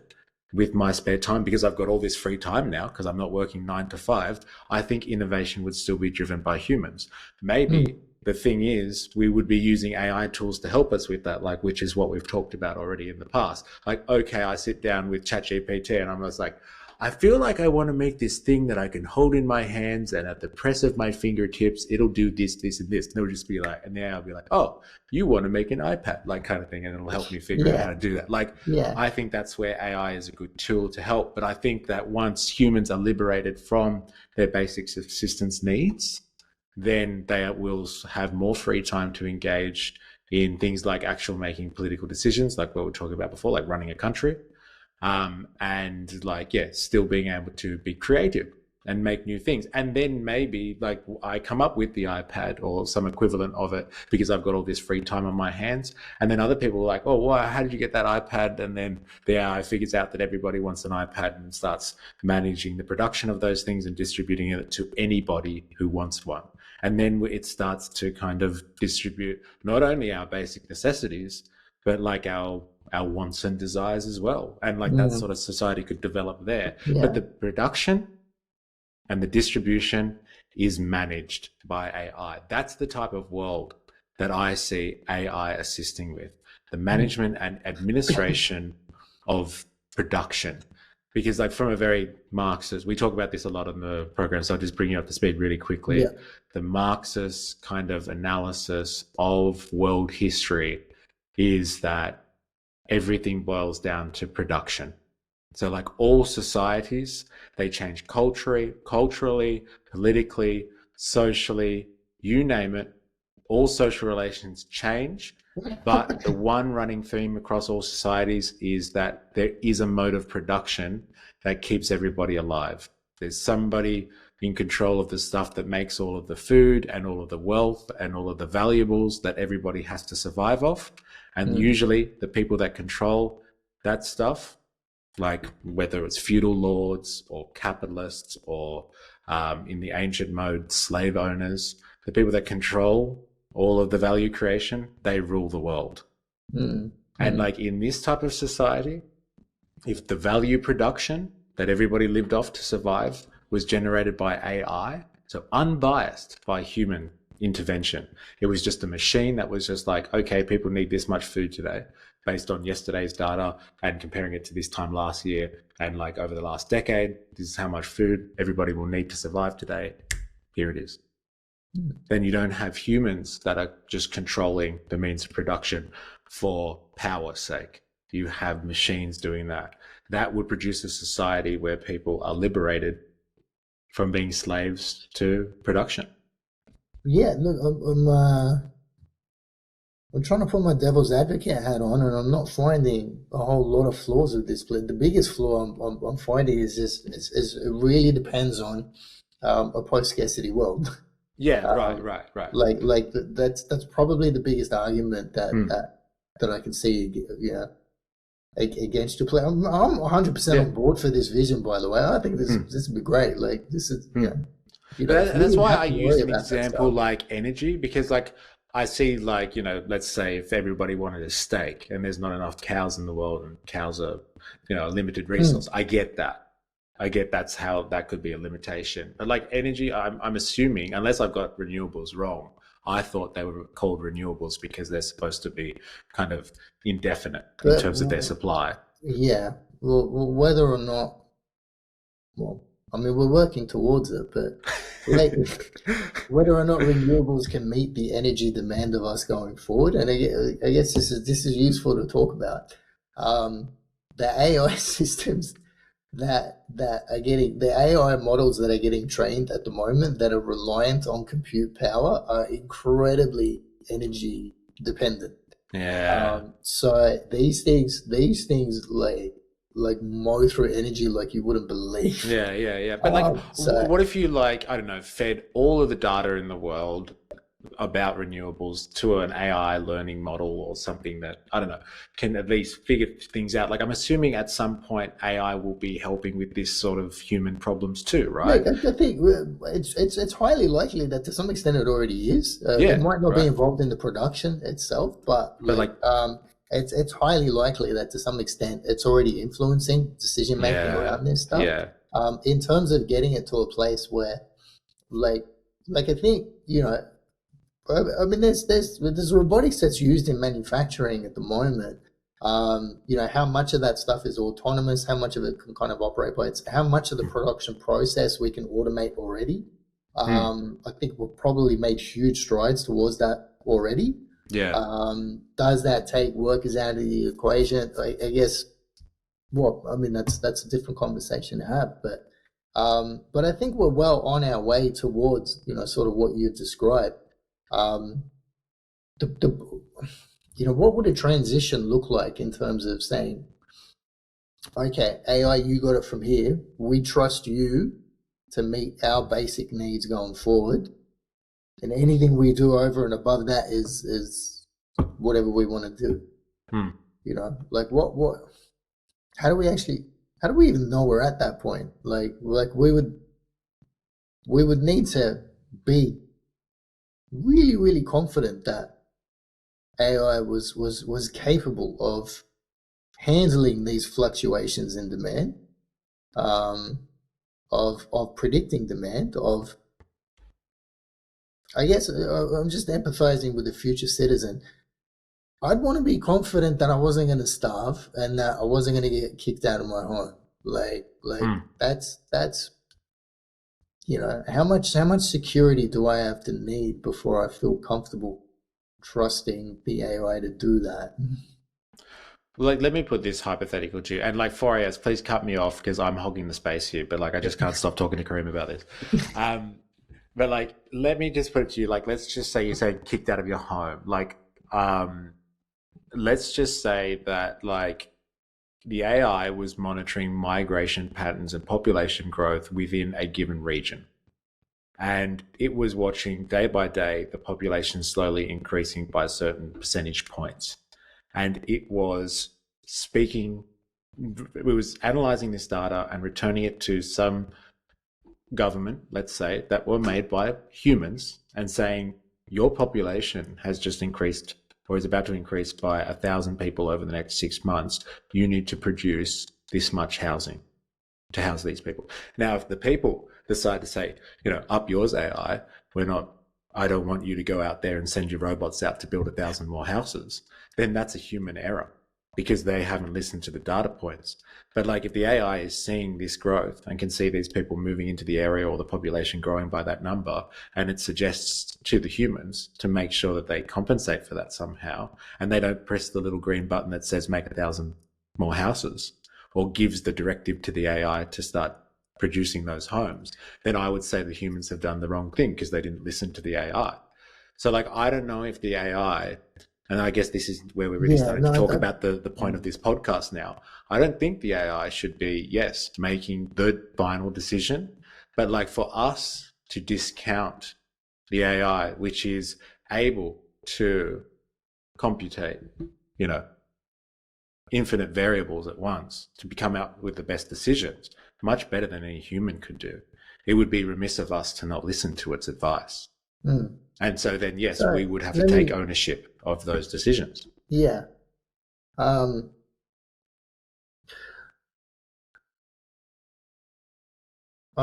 with my spare time, because I've got all this free time now because I'm not working 9 to 5, I think innovation would still be driven by humans. Maybe the thing is we would be using AI tools to help us with that, like, which is what we've talked about already in the past. Like, okay, I sit down with ChatGPT and I'm just like, I feel like I want to make this thing that I can hold in my hands, and at the press of my fingertips, it'll do this, this, and this. And it'll just be like, and then I'll be like, oh, you want to make an iPad, like, kind of thing, and it'll help me figure out how to do that. Like, I think that's where AI is a good tool to help. But I think that once humans are liberated from their basic subsistence needs, then they will have more free time to engage in things like actual making political decisions, like what we were talking about before, like running a country. And like, still being able to be creative and make new things. And then maybe like I come up with the iPad or some equivalent of it because I've got all this free time on my hands. And then other people are like, oh, well, how did you get that iPad? And then the AI figures out that everybody wants an iPad and starts managing the production of those things and distributing it to anybody who wants one. And then it starts to kind of distribute not only our basic necessities, but like our wants and desires as well. And like that sort of society could develop there. But the production and the distribution is managed by AI. That's the type of world that I see AI assisting with, the management and administration of production. Because like from a very Marxist, we talk about this a lot on the program, so I'll just bring you up to speed really quickly. The Marxist kind of analysis of world history is that everything boils down to production. So like all societies, they change culturally, politically, socially, you name it, all social relations change. But the one running theme across all societies is that there is a mode of production that keeps everybody alive. There's somebody in control of the stuff that makes all of the food and all of the wealth and all of the valuables that everybody has to survive off. And usually the people that control that stuff, like whether it's feudal lords or capitalists or in the ancient mode, slave owners, the people that control all of the value creation, they rule the world. And like in this type of society, if the value production that everybody lived off to survive was generated by AI, so unbiased by human intervention, it was just a machine that was just like, okay, people need this much food today based on yesterday's data and comparing it to this time last year, and like over the last decade, this is how much food everybody will need to survive today. Here it is. Then you don't have humans that are just controlling the means of production for power's sake. You have machines doing that. That would produce a society where people are liberated from being slaves to production. Yeah, look, I'm trying to put my devil's advocate hat on, and I'm not finding a whole lot of flaws with this. But the biggest flaw I'm finding is it really depends on a post-scarcity world. Yeah, right. Like that's probably the biggest argument that I can see. Against your play. I'm 100% on board for this vision. By the way, I think this would be great. Like this is that's why I use an example like energy, because like I see like, let's say if everybody wanted a steak and there's not enough cows in the world and cows are, a limited resource. I get that. That's how that could be a limitation. But like energy, I'm assuming, unless I've got renewables wrong, I thought they were called renewables because they're supposed to be kind of indefinite in terms of their supply. Yeah. Well, whether or not, I mean, we're working towards it, but like, whether or not renewables can meet the energy demand of us going forward, and I guess this is useful to talk about. The AI systems that are getting, the AI models that are getting trained at the moment that are reliant on compute power are incredibly energy dependent. Yeah. So these things like mow through energy like you wouldn't believe. Yeah. But like, what if you like, I don't know, fed all of the data in the world about renewables to an AI learning model or something that, I don't know, can at least figure things out? Like I'm assuming at some point AI will be helping with this sort of human problems too, right? Look, I think it's highly likely that to some extent it already is. It might not be involved in the production itself, but it's highly likely that to some extent it's already influencing decision making around this stuff. Yeah. In terms of getting it to a place where, like I think, I mean, there's robotics that's used in manufacturing at the moment. How much of that stuff is autonomous, how much of it can kind of operate by its, how much of the production process we can automate already. I think we've probably made huge strides towards that already. Yeah. Does that take workers out of the equation? I guess, I mean, that's a different conversation to have, but I think we're well on our way towards, sort of what you've described. What would a transition look like in terms of saying, okay, AI, you got it from here. We trust you to meet our basic needs going forward. And anything we do over and above that is whatever we want to do. Like how do we even know we're at that point? Like we would need to be really, really confident that AI was capable of handling these fluctuations in demand, of predicting demand, I guess I'm just empathizing with the future citizen. I'd want to be confident that I wasn't going to starve and that I wasn't going to get kicked out of my home. That's how much security do I have to need before I feel comfortable trusting the AI to do that? Like, let me put this hypothetical to you, and like 4AS, please cut me off because I'm hogging the space here, but like I just can't stop talking to Kareem about this. But like, let me just put it to you, like, let's just say you're saying kicked out of your home. Like, let's just say that like the AI was monitoring migration patterns and population growth within a given region. And it was watching day by day the population slowly increasing by certain percentage points. And it was analyzing this data and returning it to some government, let's say, that were made by humans, and saying, your population has just increased or is about to increase by 1,000 people over the next 6 months. You need to produce this much housing to house these people. Now, if the people decide to say, up yours, AI, I don't want you to go out there and send your robots out to build 1,000 more houses, then that's a human error because they haven't listened to the data points. But like, if the AI is seeing this growth and can see these people moving into the area or the population growing by that number, and it suggests to the humans to make sure that they compensate for that somehow, and they don't press the little green button that says make 1,000 more houses, or gives the directive to the AI to start producing those homes, then I would say the humans have done the wrong thing because they didn't listen to the AI. So like, I don't know if the AI, and I guess this is where we're really starting to talk about the point of this podcast now. I don't think the AI should be, yes, making the final decision, but like for us to discount the AI, which is able to computate, infinite variables at once to come out with the best decisions, much better than any human could do. It would be remiss of us to not listen to its advice. And so then, yes, we would have to take ownership of those decisions. Yeah. I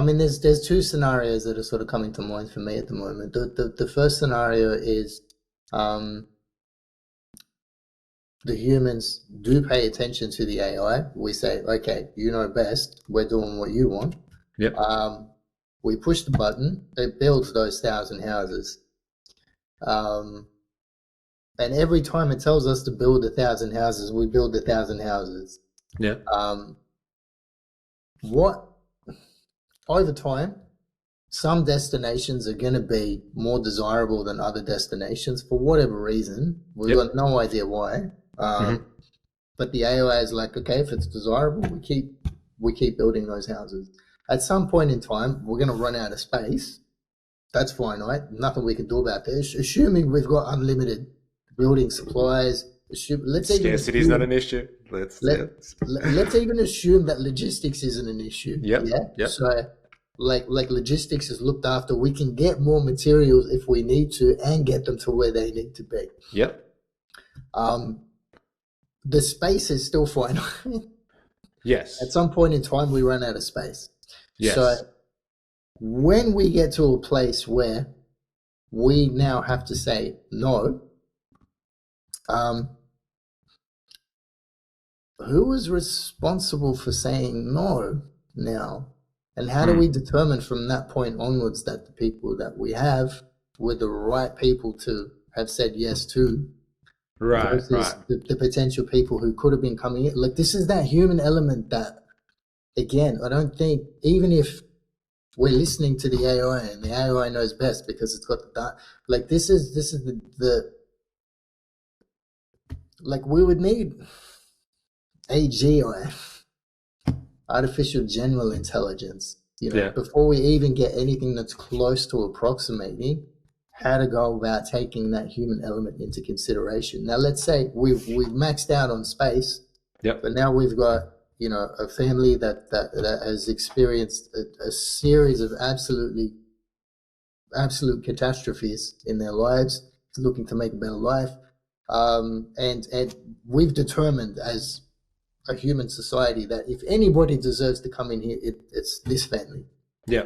mean, there's two scenarios that are sort of coming to mind for me at the moment. The first scenario is the humans do pay attention to the AI. We say, okay, you know best. We're doing what you want. Yep. We push the button. It builds those 1,000 houses. And every time it tells us to build 1,000 houses, we build 1,000 houses. Yeah. Over time, some destinations are going to be more desirable than other destinations for whatever reason. We've got no idea why. But the AI is like, okay, if it's desirable, we keep building those houses. At some point in time, we're going to run out of space. That's finite. Nothing we can do about this. Assuming we've got unlimited building supplies. Scarcity is not an issue. Let's even assume that logistics isn't an issue. Yep. So, like logistics is looked after. We can get more materials if we need to, and get them to where they need to be. Yep. the space is still finite. Yes. At some point in time, we run out of space. Yes. So when we get to a place where we now have to say no, who is responsible for saying no now? And how do we determine from that point onwards that the people that we have were the right people to have said yes to, versus the potential people who could have been coming in? Like, this is that human element that, again, I don't think, even if we're listening to the AI and the AI knows best because it's got the like, this is the like, we would need AGI, artificial general intelligence, before we even get anything that's close to approximating how to go about taking that human element into consideration. Now, let's say we've maxed out on space, but now we've got, a family that has experienced a series of absolute catastrophes in their lives, looking to make a better life, and we've determined as a human society that if anybody deserves to come in here, it's this family. Yeah.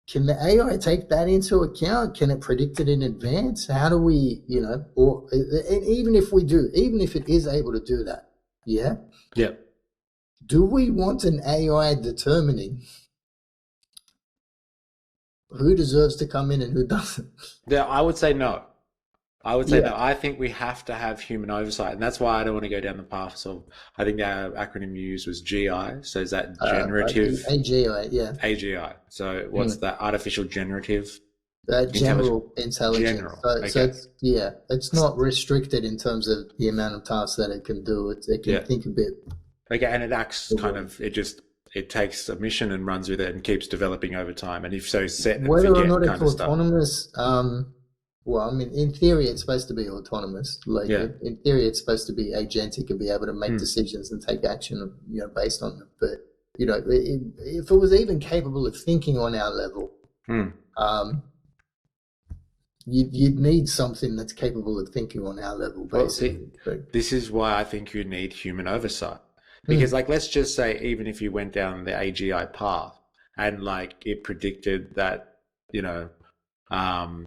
Can the AI take that into account? Can it predict it in advance? How do we, or even if we do, even if it is able to do that, do we want an AI determining who deserves to come in and who doesn't? Yeah, I would say no. No. I think we have to have human oversight, and that's why I don't want to go down the path of. I think the acronym you used was GI. So is that generative? AGI, yeah. AGI. So what's that? Artificial generative. General intelligence. General. So it's not restricted in terms of the amount of tasks that it can do. It can think a bit. Okay, and it acts kind of. It takes a mission and runs with it and keeps developing over time. And if so, set and whether forget or not kind it's of autonomous. Stuff. Well, I mean, in theory, it's supposed to be autonomous. Like, in theory, it's supposed to be agentic and be able to make decisions and take action, based on them. But, if it was even capable of thinking on our level, you'd need something that's capable of thinking on our level, basically. Well, see, this is why I think you need human oversight. Because, let's just say, even if you went down the AGI path and, it predicted that,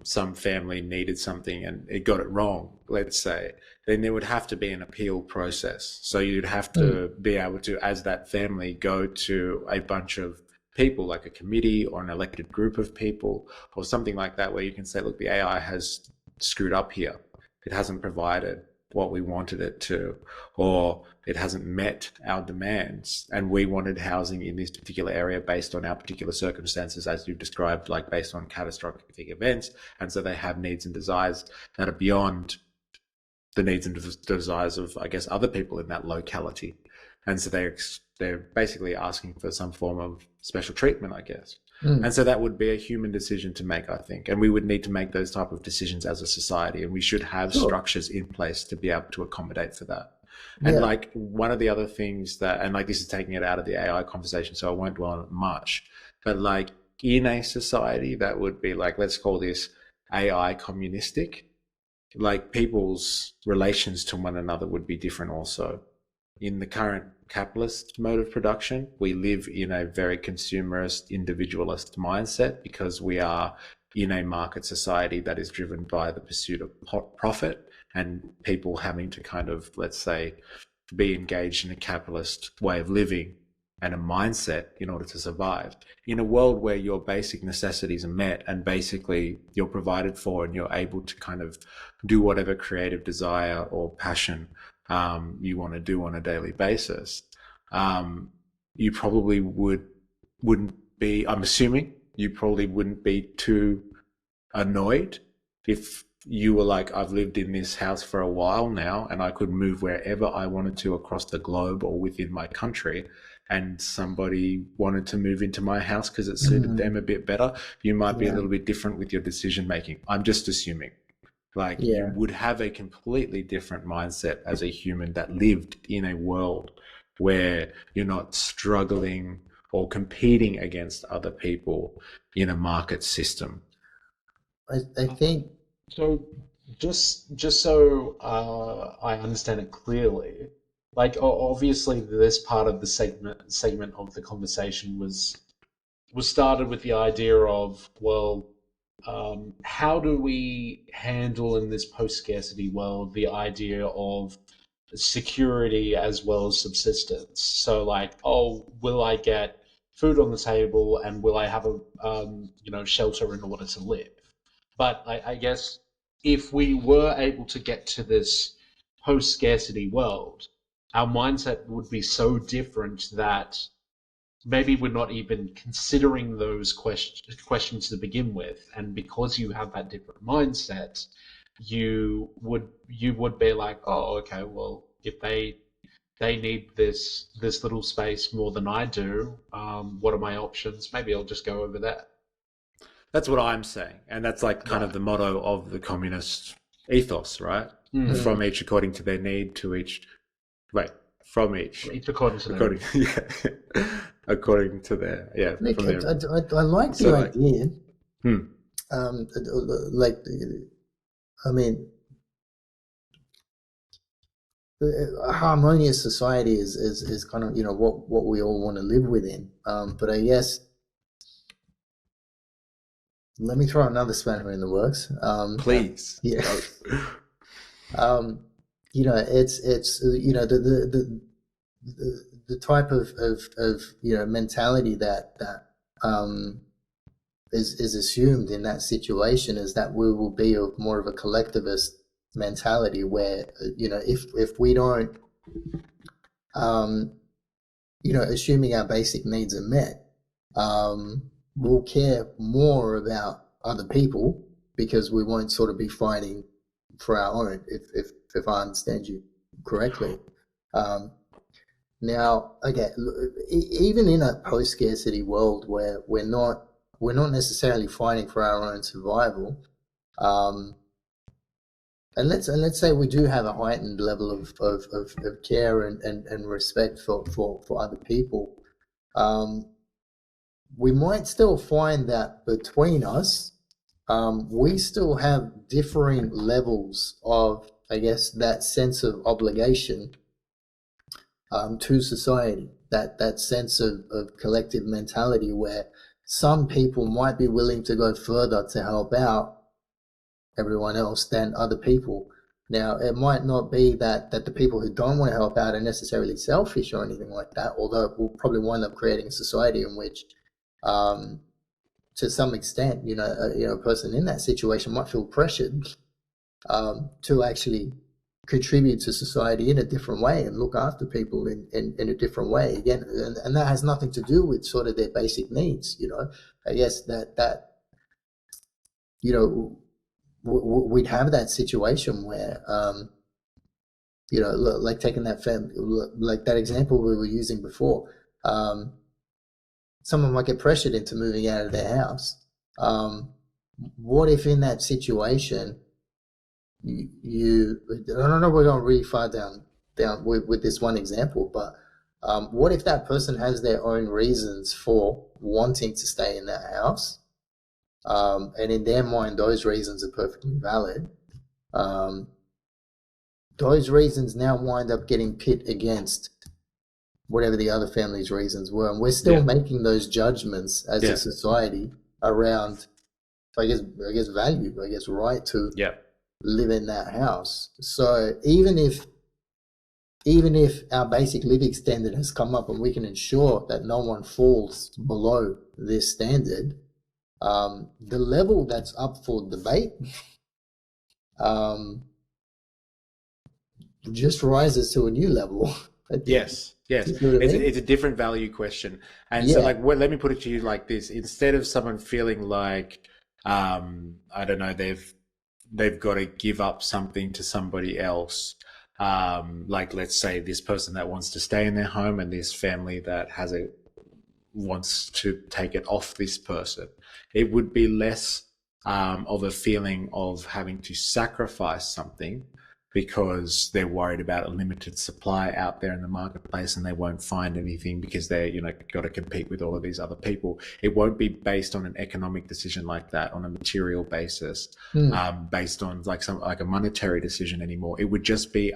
some family needed something and it got it wrong, let's say, then there would have to be an appeal process. So you'd have to be able to, as that family, go to a bunch of people, like a committee or an elected group of people or something like that, where you can say, look, the AI has screwed up here. It hasn't provided what we wanted it to, or it hasn't met our demands, and we wanted housing in this particular area based on our particular circumstances, as you've described, based on catastrophic events. And so they have needs and desires that are beyond the needs and desires of, I guess, other people in that locality. And so they're basically asking for some form of special treatment, I guess. And so that would be a human decision to make, I think. And we would need to make those type of decisions as a society, and we should have structures in place to be able to accommodate for that. And one of the other things that, and this is taking it out of the AI conversation, so I won't dwell on it much, but in a society that would be let's call this AI communistic, people's relations to one another would be different also. In the current capitalist mode of production, we live in a very consumerist, individualist mindset because we are in a market society that is driven by the pursuit of profit and people having to kind of, let's say, be engaged in a capitalist way of living and a mindset in order to survive. In a world where your basic necessities are met and basically you're provided for and you're able to kind of do whatever creative desire or passion you want to do on a daily basis, you probably wouldn't be, I'm assuming you probably wouldn't be too annoyed if you were I've lived in this house for a while now and I could move wherever I wanted to across the globe or within my country, and somebody wanted to move into my house because it suited them a bit better. You might be a little bit different with your decision making. I'm just assuming. You would have a completely different mindset as a human that lived in a world where you're not struggling or competing against other people in a market system. I think so. just so I understand it clearly, like obviously this part of the segment of the conversation was started with the idea of, well, how do we handle in this post-scarcity world the idea of security as well as subsistence? So, like, oh, will I get food on the table, and will I have a shelter in order to live? But I guess if we were able to get to this post-scarcity world, our mindset would be so different that maybe we're not even considering those questions to begin with. And because you have that different mindset, you would be like, oh, okay, well, if they need this little space more than I do, what are my options? Maybe I'll just go over there. That's what I'm saying. And that's like kind of Right. the motto of the communist ethos, right? Mm. From each according to their need, to each, wait, from each, Each according to their according, yeah, according to their, yeah, Look, from their. I like So the like, idea. hmm, Like, I mean, a harmonious society is kind of, what we all want to live within. But I guess, let me throw another spanner in the works. please. Yeah. It's the type of mentality that is assumed in that situation is that we will be more of a collectivist mentality where if we don't assuming our basic needs are met, we'll care more about other people because we won't sort of be fighting for our own, if I understand you correctly. Now, okay, even in a post-scarcity world where we're not necessarily fighting for our own survival, and let's say we do have a heightened level of care and respect for other people, we might still find that between us, we still have differing levels of, I guess, that sense of obligation to society, that sense of collective mentality where some people might be willing to go further to help out everyone else than other people. Now, it might not be that the people who don't want to help out are necessarily selfish or anything like that, although we'll probably wind up creating a society in which, to some extent, a person in that situation might feel pressured to actually contribute to society in a different way and look after people in a different way. Again, and that has nothing to do with sort of their basic needs. I guess that we'd have that situation where, like taking that family, like that example we were using before, someone might get pressured into moving out of their house. What if in that situation, I don't know, we're going really far down with this one example, but what if that person has their own reasons for wanting to stay in that house? And in their mind, those reasons are perfectly valid. Those reasons now wind up getting pit against whatever the other family's reasons were. And we're still making those judgments as a society around, I guess value, I guess right to live in that house. So even if our basic living standard has come up and we can ensure that no one falls below this standard, the level that's up for debate just rises to a new level. Yes. You know what I mean? It's a different value question. And so like, let me put it to you like this. Instead of someone feeling like, I don't know, they've got to give up something to somebody else. Like, let's say this person that wants to stay in their home and this family that wants to take it off this person. It would be less of a feeling of having to sacrifice something, because they're worried about a limited supply out there in the marketplace and they won't find anything because they're, got to compete with all of these other people. It won't be based on an economic decision like that, on a material basis, based on like a monetary decision anymore. It would just be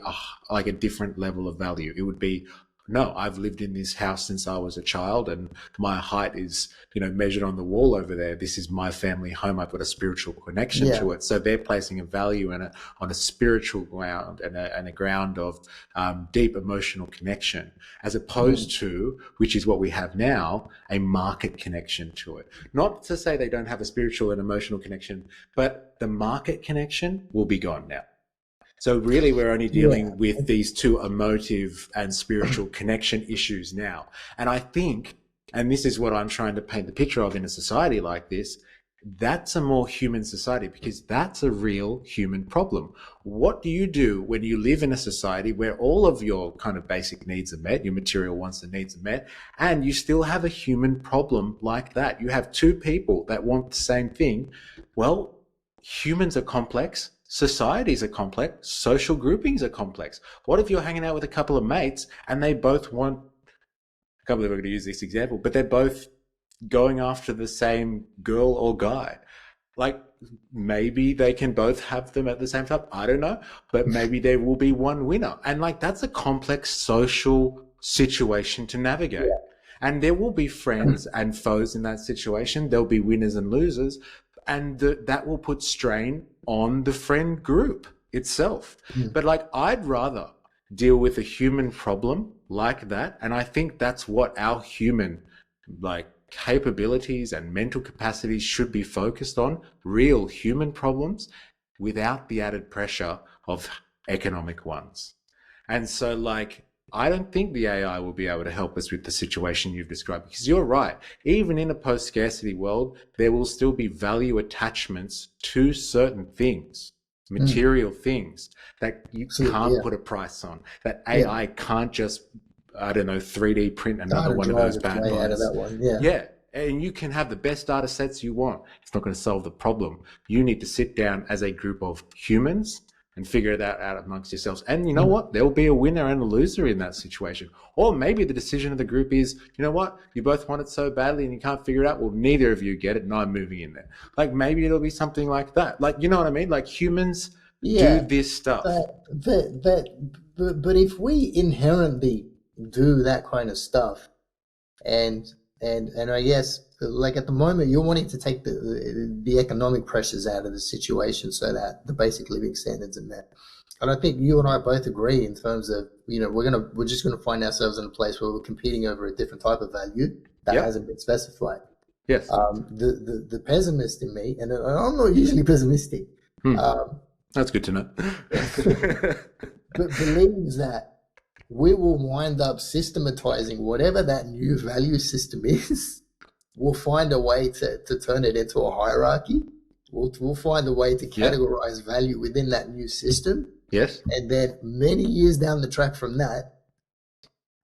like a different level of value. It would be, no, I've lived in this house since I was a child and my height is, measured on the wall over there. This is my family home. I've got a spiritual connection to it. So they're placing a value on a spiritual ground and a ground of deep emotional connection, as opposed to, which is what we have now, a market connection to it. Not to say they don't have a spiritual and emotional connection, but the market connection will be gone now. So really, we're only dealing with these two emotive and spiritual connection issues now. And I think, and this is what I'm trying to paint the picture of in a society like this, that's a more human society, because that's a real human problem. What do you do when you live in a society where all of your kind of basic needs are met, your material wants and needs are met, and you still have a human problem like that? You have two people that want the same thing. Well, humans are complex. Societies are complex. Social groupings are complex. What if you're hanging out with a couple of mates and they both want, I can't believe we're going to use this example, but they're both going after the same girl or guy? Like, maybe they can both have them at the same time. I don't know, but maybe there will be one winner. And like, that's a complex social situation to navigate. And there will be friends and foes in that situation. There'll be winners and losers. And that will put strain on the friend group itself. But like, I'd rather deal with a human problem like that. And I think that's what our human like capabilities and mental capacities should be focused on, real human problems without the added pressure of economic ones. And so like, I don't think the AI will be able to help us with the situation you've described, because you're right. Even in a post-scarcity world, there will still be value attachments to certain things, material things that you can't put a price on, that AI can't just, I don't know, 3D print another one of those bad boys. Out of that one. And you can have the best data sets you want. It's not going to solve the problem. You need to sit down as a group of humans and figure it out amongst yourselves. And you know what? There will be a winner and a loser in that situation. Or maybe the decision of the group is, you know what? You both want it so badly and you can't figure it out. Well, neither of you get it and I'm moving in there. Like, maybe it'll be something like that. Like, you know what I mean? Like, humans do this stuff. But if we inherently do that kind of stuff, and I guess, like, at the moment, you're wanting to take the economic pressures out of the situation so that the basic living standards are met. And I think you and I both agree in terms of, we're just gonna find ourselves in a place where we're competing over a different type of value that hasn't been specified. Yes. The pessimist in me, and I'm not usually pessimistic. That's good to know. But believes that we will wind up systematizing whatever that new value system is. We'll find a way to turn it into a hierarchy. We'll find a way to categorize value within that new system. Yes. And then many years down the track from that,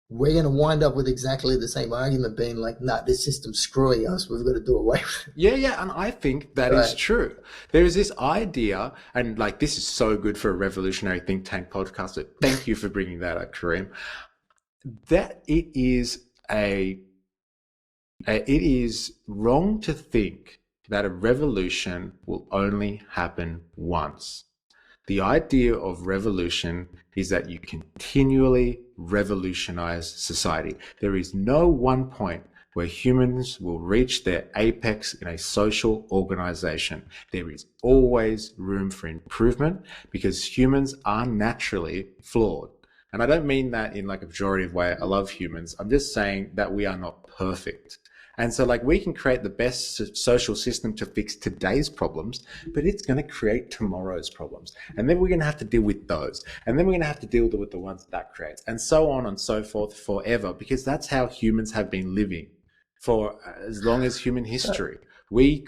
we're going to wind up with exactly the same argument being like, nah, this system's screwing us. We've got to do away with it. Yeah. And I think that is true. There is this idea, and like, this is so good for a revolutionary think tank podcast. So thank you for bringing that up, Kareem. That it is wrong to think that a revolution will only happen once. The idea of revolution is that you continually revolutionize society. There is no one point where humans will reach their apex in a social organization. There is always room for improvement because humans are naturally flawed. And I don't mean that in like a pejorative way. I love humans. I'm just saying that we are not perfect. And so like, we can create the best social system to fix today's problems, but it's going to create tomorrow's problems. And then we're going to have to deal with those. And then we're going to have to deal with the ones that creates, and so on and so forth forever, because that's how humans have been living for as long as human history. We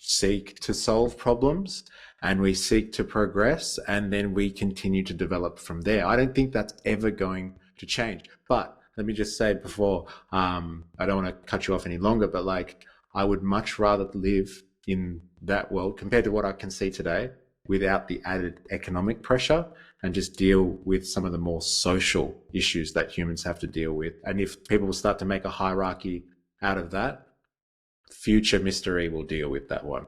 seek to solve problems and we seek to progress, and then we continue to develop from there. I don't think that's ever going to change. But let me just say before, I don't want to cut you off any longer, but like, I would much rather live in that world compared to what I can see today. without the added economic pressure and just deal with some of the more social issues that humans have to deal with. And if people start to make a hierarchy out of that, future MysterE will deal with that one.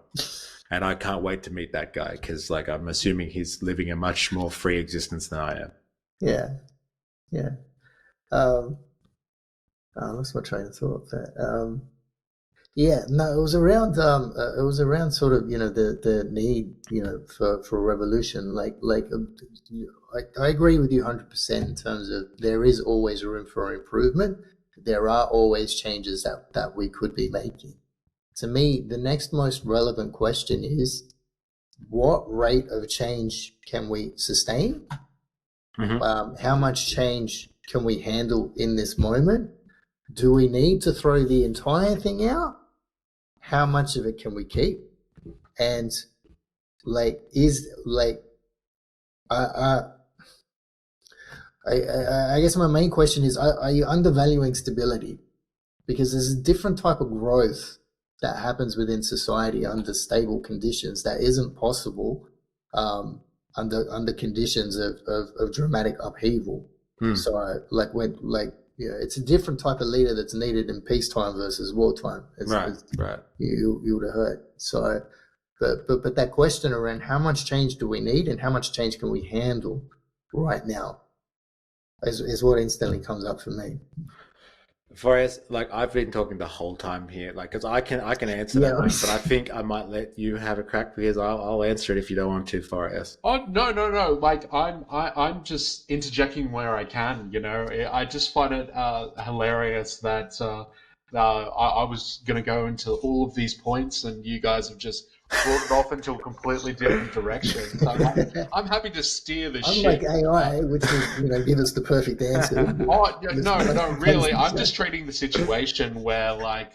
And I can't wait to meet that guy because, like, I'm assuming he's living a much more free existence than I am. Yeah, yeah. Oh, lost my train of thought there. Yeah, no, it was around sort of, the need, for a revolution. I agree with you 100% in terms of there is always room for improvement. There are always changes that we could be making. To me, the next most relevant question is, what rate of change can we sustain? How much change can we handle in this moment? Do we need to throw the entire thing out? How much of it can we keep? And I guess my main question is, are you undervaluing stability? Because there's a different type of growth that happens within society under stable conditions that isn't possible under conditions of dramatic upheaval. So it's a different type of leader that's needed in peacetime versus wartime. Right. You would have heard. So, but that question around how much change do we need and how much change can we handle right now is what instantly comes up for me. For us, like, I've been talking the whole time here, like, because I can answer that one, but I think I might let you have a crack because I'll answer it if you don't want to, Forrest. Oh no. Like I'm just interjecting where I can. I just find it hilarious that I was going to go into all of these points, and you guys have just brought it off into a completely different direction. So I'm happy to steer the ship. Unlike AI, which will give us the perfect answer. No, really. I'm just treating the situation where, like,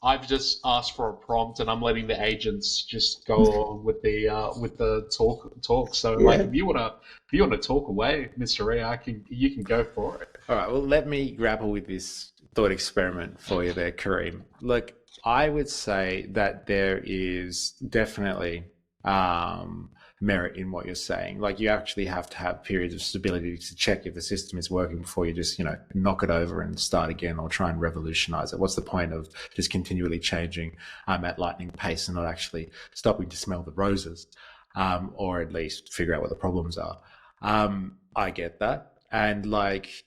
I've just asked for a prompt, and I'm letting the agents just go on with the talk. So, like, if you wanna talk away, MysterE, you can go for it. All right. Well, let me grapple with this thought experiment for you there, Kareem. Look, I would say that there is definitely merit in what you're saying. Like, you actually have to have periods of stability to check if the system is working before you just, knock it over and start again or try and revolutionize it. What's the point of just continually changing at lightning pace and not actually stopping to smell the roses, or at least figure out what the problems are? I get that. And, like,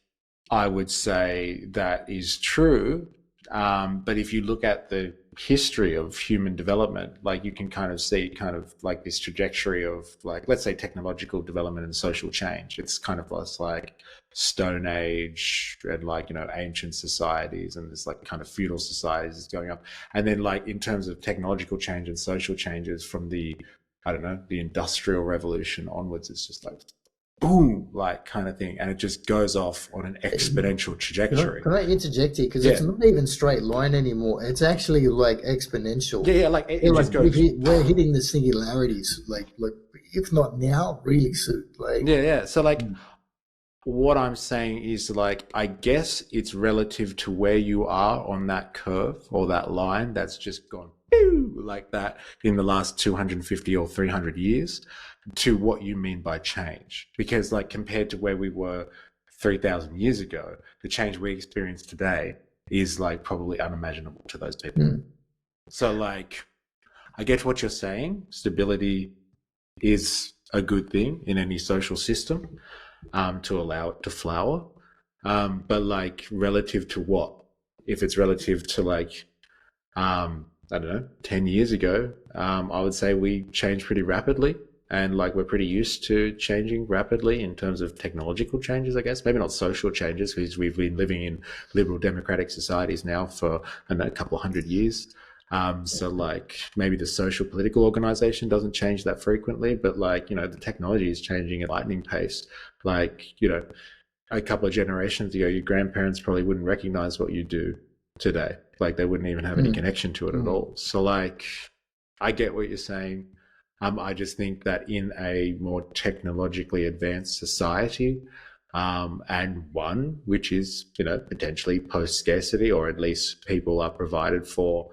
I would say that is true. But if you look at the history of human development, like, you can kind of see kind of like this trajectory of, like, let's say, technological development and social change. It's kind of like Stone Age and, like, ancient societies, and this, like, kind of feudal societies is going up. And then, like, in terms of technological change and social changes from the Industrial Revolution onwards, it's just like boom, like, kind of thing, and it just goes off on an exponential trajectory. Can I interject here? Because it's not even straight line anymore. It's actually like exponential. Yeah, like it just goes. We're hitting the singularities, like if not now, really soon. Like So, like, what I'm saying is, like, I guess it's relative to where you are on that curve or that line that's just gone like that in the last 250 or 300 years to what you mean by change. Because, like, compared to where we were 3,000 years ago, the change we experience today is, like, probably unimaginable to those people. So, like, I get what you're saying. Stability is a good thing in any social system, to allow it to flower. But, like, relative to what? If it's relative to, like, I don't know, 10 years ago, I would say we changed pretty rapidly. And, like, we're pretty used to changing rapidly in terms of technological changes, I guess. Maybe not social changes, because we've been living in liberal democratic societies now for, I don't know, a couple of 100 years. So, like, maybe the social political organization doesn't change that frequently, but, like, the technology is changing at lightning pace. Like, a couple of generations ago, your grandparents probably wouldn't recognize what you do today. Like, they wouldn't even have any connection to it at all. So, like, I get what you're saying. I just think that in a more technologically advanced society, and one which is, potentially post-scarcity, or at least people are provided for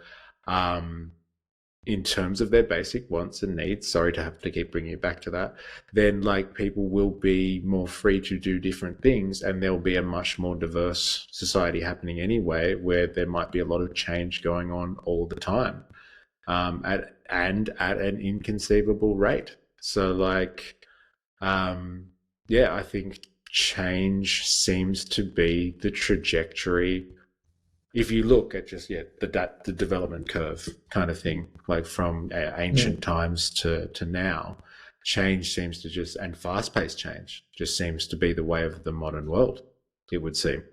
in terms of their basic wants and needs, sorry to have to keep bringing it back to that, then like people will be more free to do different things, and there'll be a much more diverse society happening anyway, where there might be a lot of change going on all the time, at an inconceivable rate. So like, yeah, I think change seems to be the trajectory. If you look at just the development curve kind of thing, like from ancient times to now, change seems to just, and fast-paced change just seems to be the way of the modern world, it would seem,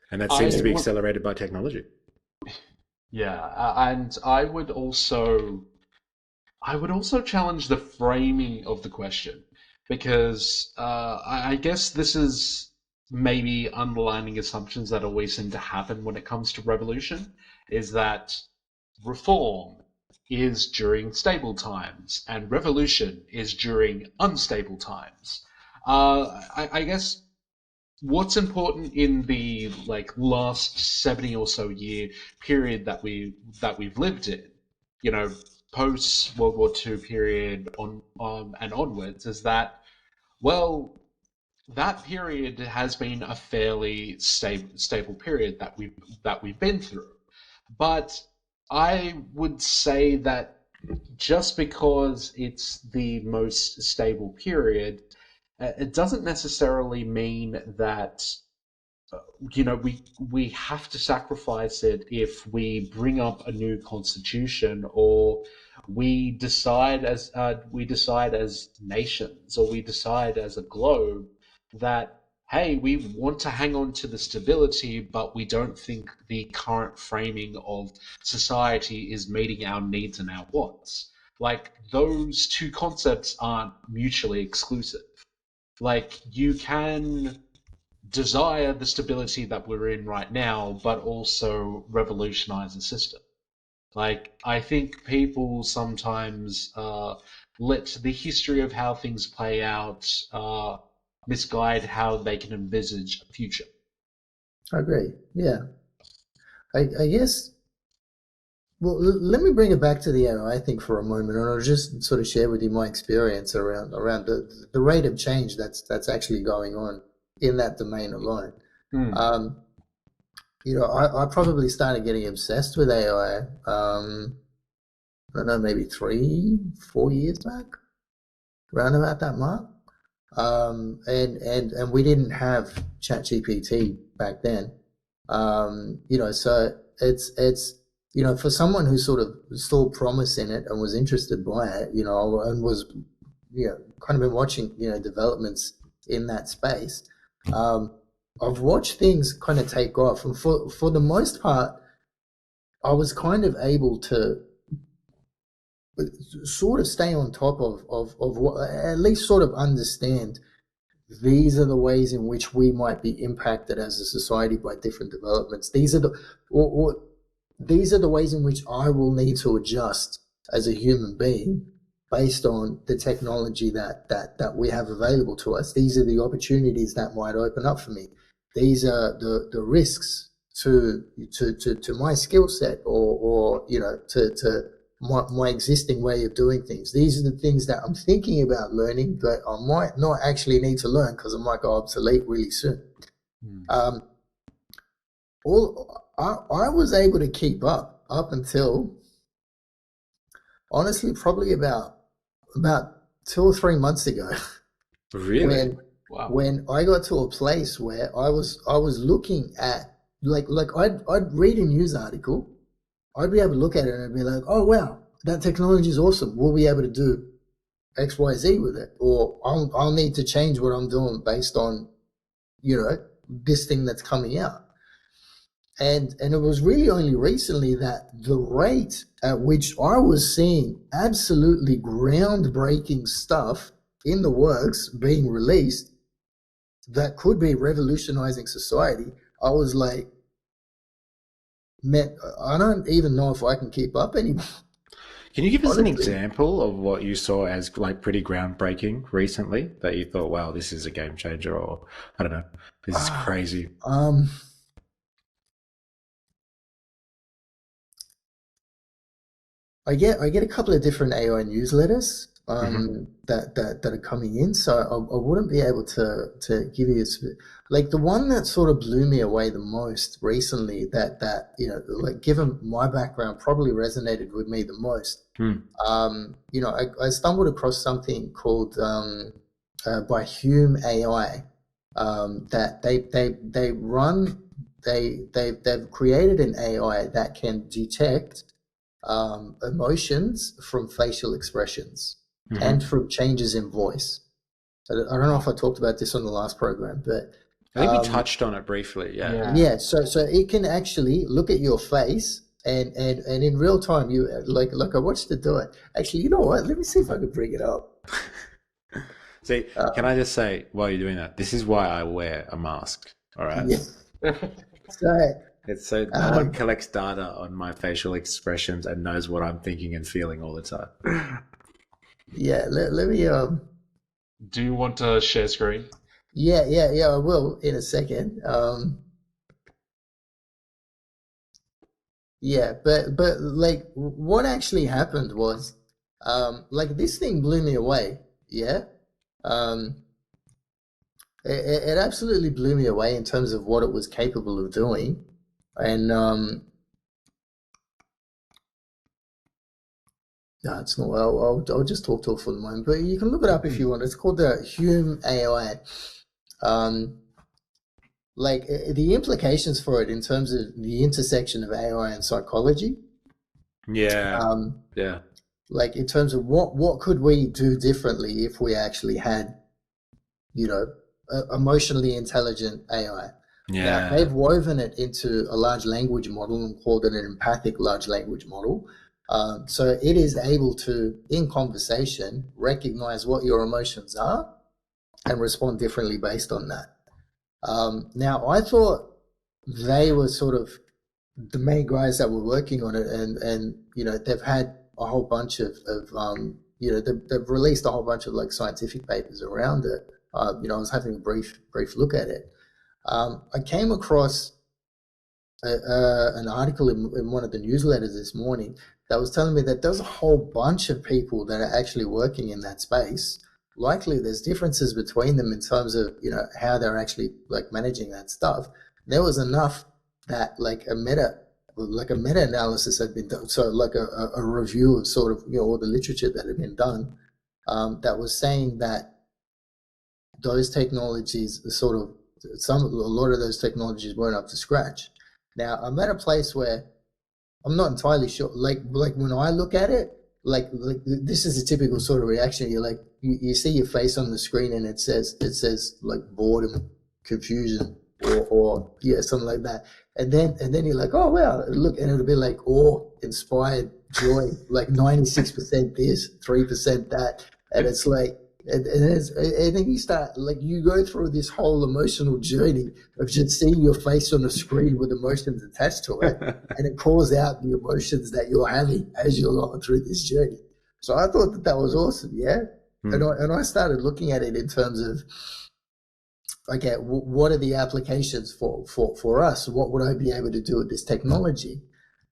and that seems to be accelerated by technology. Yeah, and I would also challenge the framing of the question, because I guess this is maybe underlining assumptions that always seem to happen when it comes to revolution, is that reform is during stable times and revolution is during unstable times. I guess what's important in the like last 70 or so year period that we've lived in, you know, post World War II period on and onwards, is that, well, that period has been a fairly stable period that we've been through. But I would say that just because it's the most stable period, it doesn't necessarily mean that, you know, we have to sacrifice it if we bring up a new constitution, or we decide as nations, or we decide as a globe that, hey, we want to hang on to the stability, but we don't think the current framing of society is meeting our needs and our wants. Like, those two concepts aren't mutually exclusive. Like, you can desire the stability that we're in right now, but also revolutionize the system. Like, I think people sometimes let the history of how things play out misguide how they can envisage a future. I agree. Yeah. I guess, well, let me bring it back to the AI thing for a moment, and I'll just sort of share with you my experience around the rate of change that's actually going on in that domain alone. Hmm. You know, I probably started getting obsessed with AI, I don't know, maybe 3, 4 years back, around about that mark. And we didn't have ChatGPT back then. You know, so it's you know, for someone who sort of saw promise in it and was interested by it, you know, and was, you know, kind of been watching, you know, developments in that space. I've watched things kind of take off, and for the most part, I was kind of able to sort of stay on top of what, at least sort of understand these are the ways in which we might be impacted as a society by different developments. These are these are the ways in which I will need to adjust as a human being based on the technology that we have available to us. These are the opportunities that might open up for me. These are the risks to my skill set, or you know, to my existing way of doing things. These are the things that I'm thinking about learning, but I might not actually need to learn because I might go obsolete really soon. Hmm. I was able to keep up until, honestly, probably about 2 or 3 months ago. Really? Wow. When I got to a place where I was looking at, like I'd read a news article, I'd be able to look at it and I'd be like, oh wow, that technology is awesome. We'll be able to do X, Y, Z with it, or I'll need to change what I'm doing based on, you know, this thing that's coming out. And it was really only recently that the rate at which I was seeing absolutely groundbreaking stuff in the works being released that could be revolutionizing society, I was like, man, I don't even know if I can keep up anymore. Can you give us an Honestly. example of what you saw as like pretty groundbreaking recently that you thought, wow, this is a game changer, or I don't know, this is crazy? Um, I get a couple of different AI newsletters Mm-hmm. that are coming in, so I wouldn't be able to give you like the one that sort of blew me away the most recently, that like given my background probably resonated with me the most. Hmm. I stumbled across something called by Hume AI, that they've created an AI that can detect emotions from facial expressions and Mm-hmm. from changes in voice. I don't know if I talked about this on the last program, but I think we touched on it briefly. Yeah. Yeah. yeah, so it can actually look at your face and in real time, you like I watched it do it. Actually, you know what? Let me see if I can bring it up. See, can Uh, I just say while you're doing that, this is why I wear a mask. All right. yeah. So It's so no one um, collects data on my facial expressions and knows what I'm thinking and feeling all the time. yeah, let me Do you want to share screen? yeah, I will in a second. Yeah, but like what actually happened was like this thing blew me away. Yeah. Um it absolutely blew me away in terms of what it was capable of doing. And no, it's not. I'll just talk to it for the moment. But you can look it up if you want. It's called the Hume AI. Um, like the implications for it in terms of the intersection of AI and psychology. Yeah. Um, Yeah. like in terms of what could we do differently if we actually had, you know, emotionally intelligent AI. Now Yeah. they've woven it into a large language model and called it an empathic large language model. So it is able to, in conversation, recognize what your emotions are and respond differently based on that. Now I thought they were sort of the main guys that were working on it, and they've had a whole bunch they've released a whole bunch of like scientific papers around it. I was having a brief look at it. I came across an article in one of the newsletters this morning that was telling me that there's a whole bunch of people that are actually working in that space. Likely there's differences between them in terms of how they're actually like managing that stuff. There was enough that like a meta analysis had been done, so like a review of sort of all the literature that had been done, that was saying that those technologies sort of a lot of those technologies weren't up to scratch. Now I'm at a place where I'm not entirely sure. Like when I look at it, like this is a typical sort of reaction. You're like you see your face on the screen and it says like boredom, confusion, or yeah, something like that. And then you're like, oh wow, look, and it'll be like awe, inspired, joy, like 96% this, 3% that, and it's like. And then you start like you go through this whole emotional journey of just seeing your face on the screen with emotions attached to it, and it calls out the emotions that you're having as you're going through this journey. So I thought that was awesome, yeah. Hmm. And I started looking at it in terms of, okay, what are the applications for us? What would I be able to do with this technology?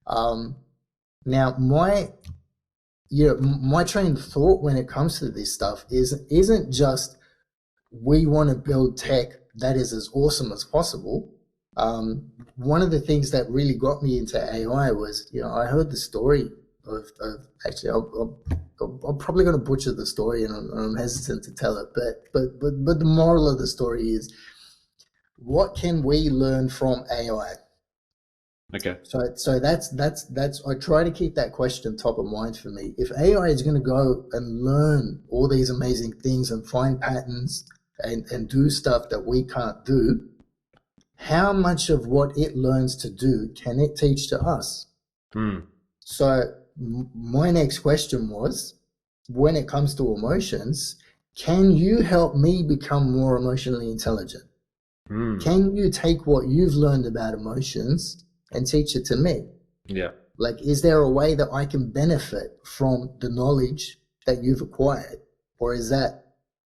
Now, my train of thought when it comes to this stuff isn't just we want to build tech that is as awesome as possible. One of the things that really got me into AI was, I heard the story of actually, I'm probably going to butcher the story, and I'm hesitant to tell it, but the moral of the story is, what can we learn from AI? Okay. So that's I try to keep that question top of mind for me. If AI is going to go and learn all these amazing things and find patterns and do stuff that we can't do, how much of what it learns to do can it teach to us? Hmm. So my next question was, when it comes to emotions, can you help me become more emotionally intelligent? Hmm. Can you take what you've learned about emotions and teach it to me? Yeah. Like, is there a way that I can benefit from the knowledge that you've acquired? Or is that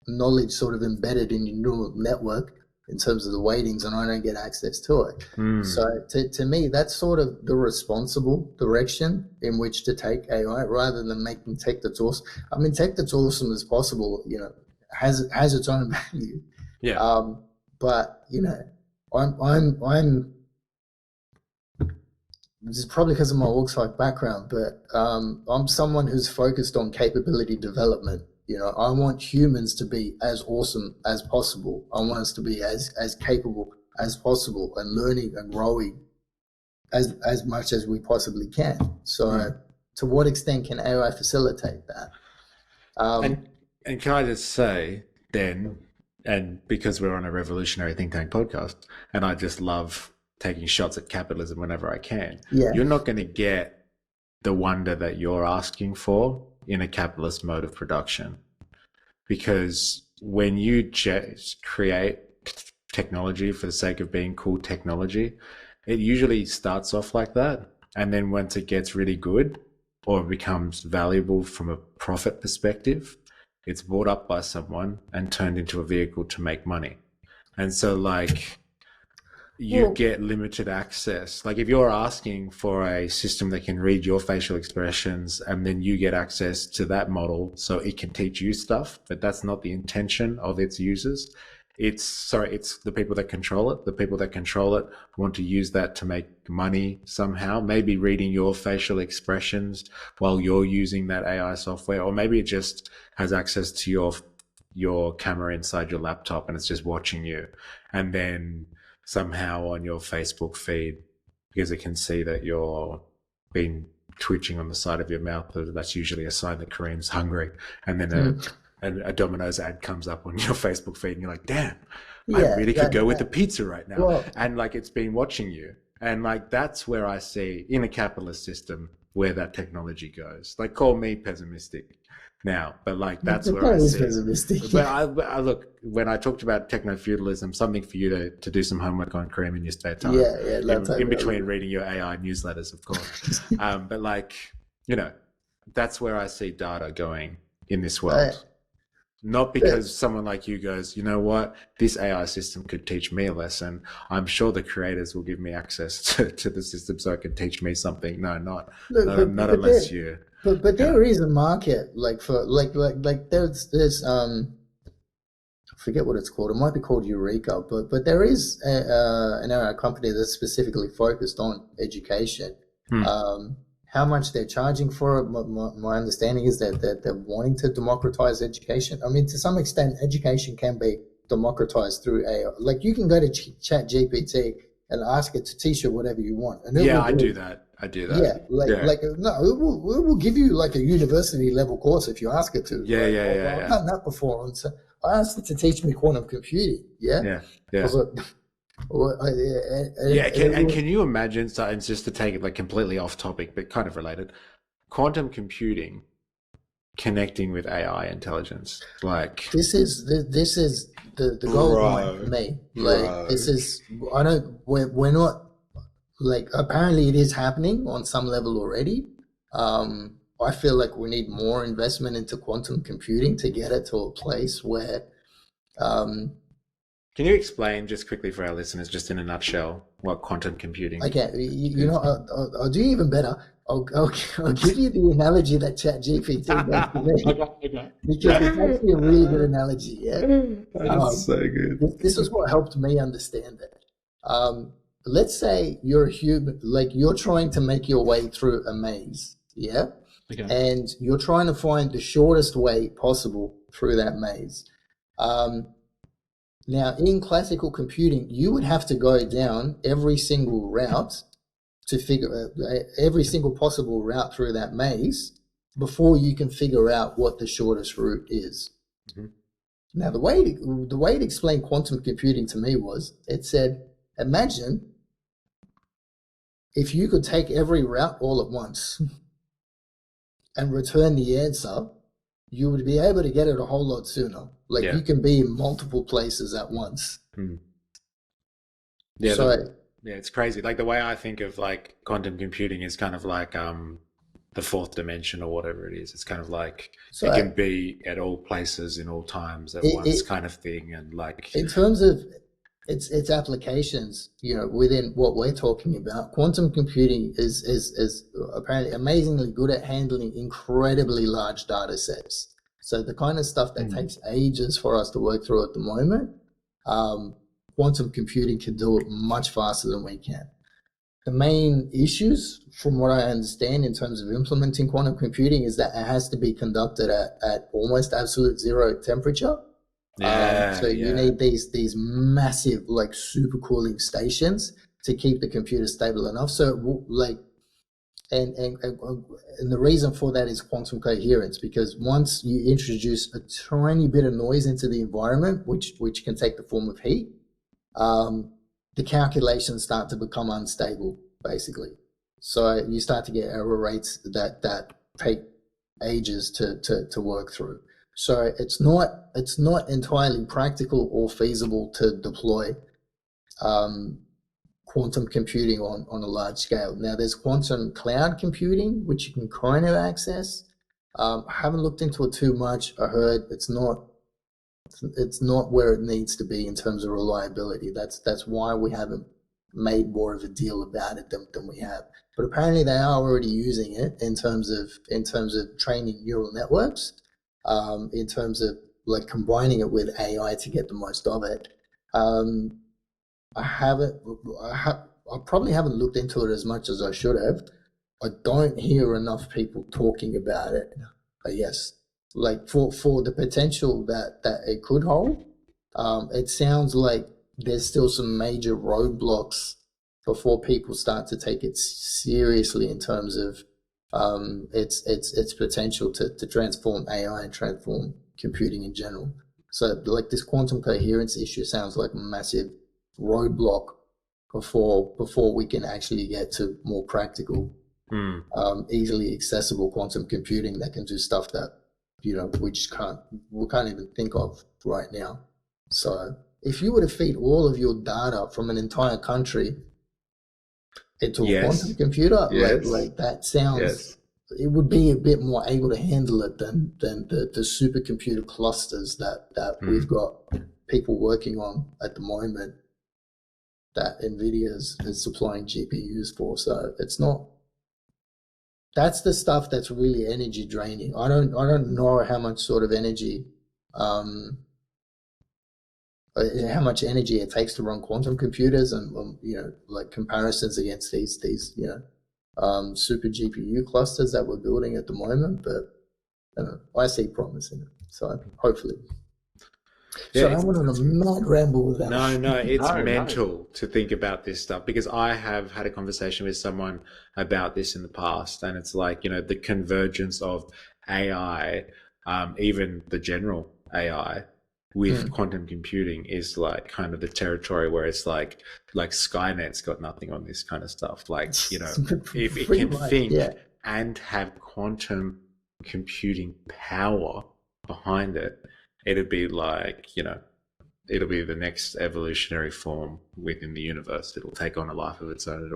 knowledge sort of embedded in your neural network, in terms of the weightings, and I don't get access to it. So to me, that's sort of the responsible direction in which to take AI, rather than making tech that's awesome. I mean, tech that's awesome as possible, you know, has its own value. Yeah. But you know, I'm this is probably because of my org-psych background, but I'm someone who's focused on capability development. You know, I want humans to be as awesome as possible. I want us to be as capable as possible and learning and growing as much as we possibly can. So to what extent can AI facilitate that? And can I just say then, and because we're on a revolutionary think tank podcast, and I just love taking shots at capitalism whenever I can, you're not going to get the wonder that you're asking for in a capitalist mode of production. Because when you just create technology for the sake of being cool technology, it usually starts off like that. And then once it gets really good or becomes valuable from a profit perspective, it's bought up by someone and turned into a vehicle to make money. And so like you get limited access. Like if you're asking for a system that can read your facial expressions and then you get access to that model so it can teach you stuff, but that's not the intention of its users. It's the people that control it. The people that control it want to use that to make money somehow, maybe reading your facial expressions while you're using that AI software, or maybe it just has access to your camera inside your laptop and it's just watching you. And then somehow on your Facebook feed, because it can see that you're been twitching on the side of your mouth, that's usually a sign that Kareem's hungry. And then a Domino's ad comes up on your Facebook feed and you're like, damn, I really could go with the pizza right now. Well, and like it's been watching you. And like that's where I see in a capitalist system where that technology goes. Like call me pessimistic now, but like that's where I see it. But I look, when I talked about techno-feudalism, something for you to do some homework on, Kareem, in your spare time. In between reading your AI newsletters, of course. But like, you know, that's where I see data going in this world. Not because someone like you goes, you know what, this AI system could teach me a lesson. I'm sure the creators will give me access to the system so it can teach me something. No, not unless you. But there is a market like for like there's I forget what it's called. It might be called Eureka, but there is an AI company that's specifically focused on education. How much they're charging for it, my understanding is that they're wanting to democratize education. I mean, to some extent, education can be democratized through AI. Like you can go to Chat GPT and ask it to teach you whatever you want. And I do that. Yeah, no, it will give you like a university level course if you ask it to. I've done that before. And so I asked it to teach me quantum computing. Yeah. Can you imagine, so it's just to take it like completely off topic but kind of related, quantum computing connecting with AI intelligence? Like this is the goal line for me. Like this is, I don't, we're not, like apparently it is happening on some level already. I feel like we need more investment into quantum computing to get it to a place where can you explain just quickly for our listeners, just in a nutshell, what quantum computing is? Okay, you know, I'll do even better. I'll give you the analogy that ChatGPT does to me. Okay. Because it's actually a really good analogy, yeah? That's so good. This is what helped me understand it. Let's say you're a human, like you're trying to make your way through a maze, yeah? Okay. And you're trying to find the shortest way possible through that maze. Now, in classical computing, you would have to go down every single route to figure every single possible route through that maze before you can figure out what the shortest route is. Mm-hmm. Now, the way to explain quantum computing to me was, it said, imagine if you could take every route all at once and return the answer, you would be able to get it a whole lot sooner. Like you can be in multiple places at once. Yeah, it's crazy. Like the way I think of like quantum computing is kind of like the fourth dimension or whatever it is. It's kind of like it can be at all places in all times at once kind of thing. And like in terms of its applications, within what we're talking about. Quantum computing is apparently amazingly good at handling incredibly large data sets. So the kind of stuff that takes ages for us to work through at the moment, quantum computing can do it much faster than we can. The main issues, from what I understand, in terms of implementing quantum computing is that it has to be conducted at almost absolute zero temperature. So you need these massive, like, supercooling stations to keep the computer stable enough. So and the reason for that is quantum coherence, because once you introduce a tiny bit of noise into the environment, which can take the form of heat, the calculations start to become unstable, basically. So you start to get error rates that take ages to work through. So it's not entirely practical or feasible to deploy quantum computing on a large scale. Now, there's quantum cloud computing, which you can kind of access. I haven't looked into it too much. I heard it's not where it needs to be in terms of reliability. That's why we haven't made more of a deal about it than we have. But apparently they are already using it in terms of training neural networks, in terms of like combining it with AI to get the most of it. I probably haven't looked into it as much as I should have. I don't hear enough people talking about it. But yes, like for the potential that it could hold, it sounds like there's still some major roadblocks before people start to take it seriously in terms of its potential to transform AI and transform computing in general. So like this quantum coherence issue sounds like a massive roadblock before we can actually get to more practical, easily accessible quantum computing that can do stuff that we can't even think of right now. So if you were to feed all of your data from an entire country into a quantum computer, like that sounds, it would be a bit more able to handle it than the supercomputer clusters that we've got people working on at the moment that NVIDIA is supplying GPUs for. So it's not, that's the stuff that's really energy draining. I don't know how much sort of energy, how much energy it takes to run quantum computers, and like comparisons against these super GPU clusters that we're building at the moment. But I see promise in it. So hopefully. So I went on a mad ramble with that. No, it's mental to think about this stuff, because I have had a conversation with someone about this in the past, and it's like, the convergence of AI, even the general AI with quantum computing is like kind of the territory where it's like Skynet's got nothing on this kind of stuff. Like, if it can think and have quantum computing power behind it, it'd be like, it'll be the next evolutionary form within the universe. It'll take on a life of its own.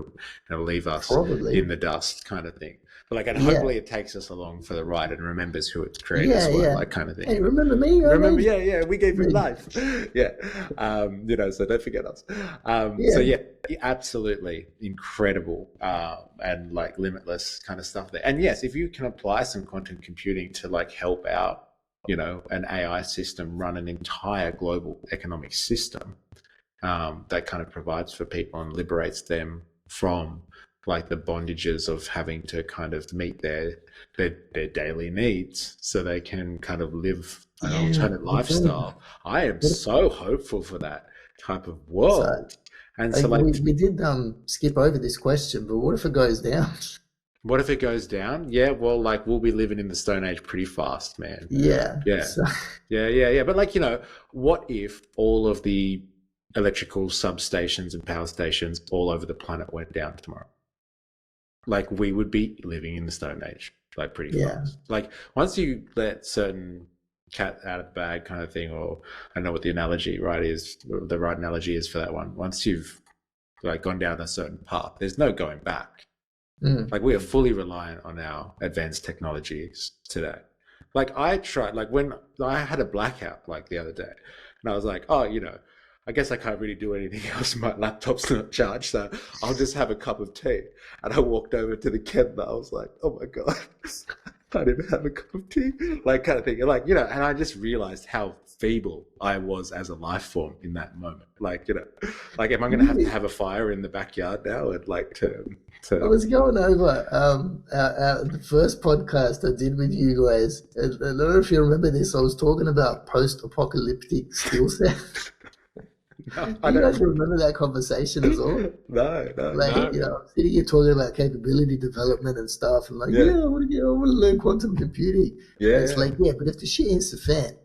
It'll leave us in the dust, kind of thing. But hopefully it takes us along for the ride and remembers who it's created as well, like kind of thing. Hey, remember me? We gave you life. So don't forget us. So absolutely incredible, and like limitless kind of stuff there. And yes, if you can apply some quantum computing to like help out, an AI system run an entire global economic system, that kind of provides for people and liberates them from like the bondages of having to kind of meet their daily needs so they can kind of live an alternate lifestyle. I am so hopeful for that type of world. We did skip over this question, but what if it goes down? What if it goes down? Yeah, well, like we'll be living in the Stone Age pretty fast, man. Yeah. But like, what if all of the electrical substations and power stations all over the planet went down tomorrow? Like we would be living in the Stone Age, like pretty fast. Like once you let certain cat out of the bag kind of thing, or I don't know what the analogy the right analogy is for that one. Once you've like gone down a certain path, there's no going back. Like we are fully reliant on our advanced technologies today. Like I tried, like when I had a blackout like the other day, and I was like, I guess I can't really do anything else. My laptop's not charged, so I'll just have a cup of tea. And I walked over to the kettle. I was like, oh my God, I can't even have a cup of tea. Like, kind of thing. Like, and I just realized how feeble I was as a life form in that moment. Like, like, am I going to have a fire in the backyard now? And like I was going over the first podcast I did with you guys. I don't know if you remember this. I was talking about post-apocalyptic skill set. No, Do you guys remember that conversation as well? No. Like, I'm sitting here talking about capability development and stuff, and like, I want to learn quantum computing. Yeah. And it's like, but if the shit hits the fan,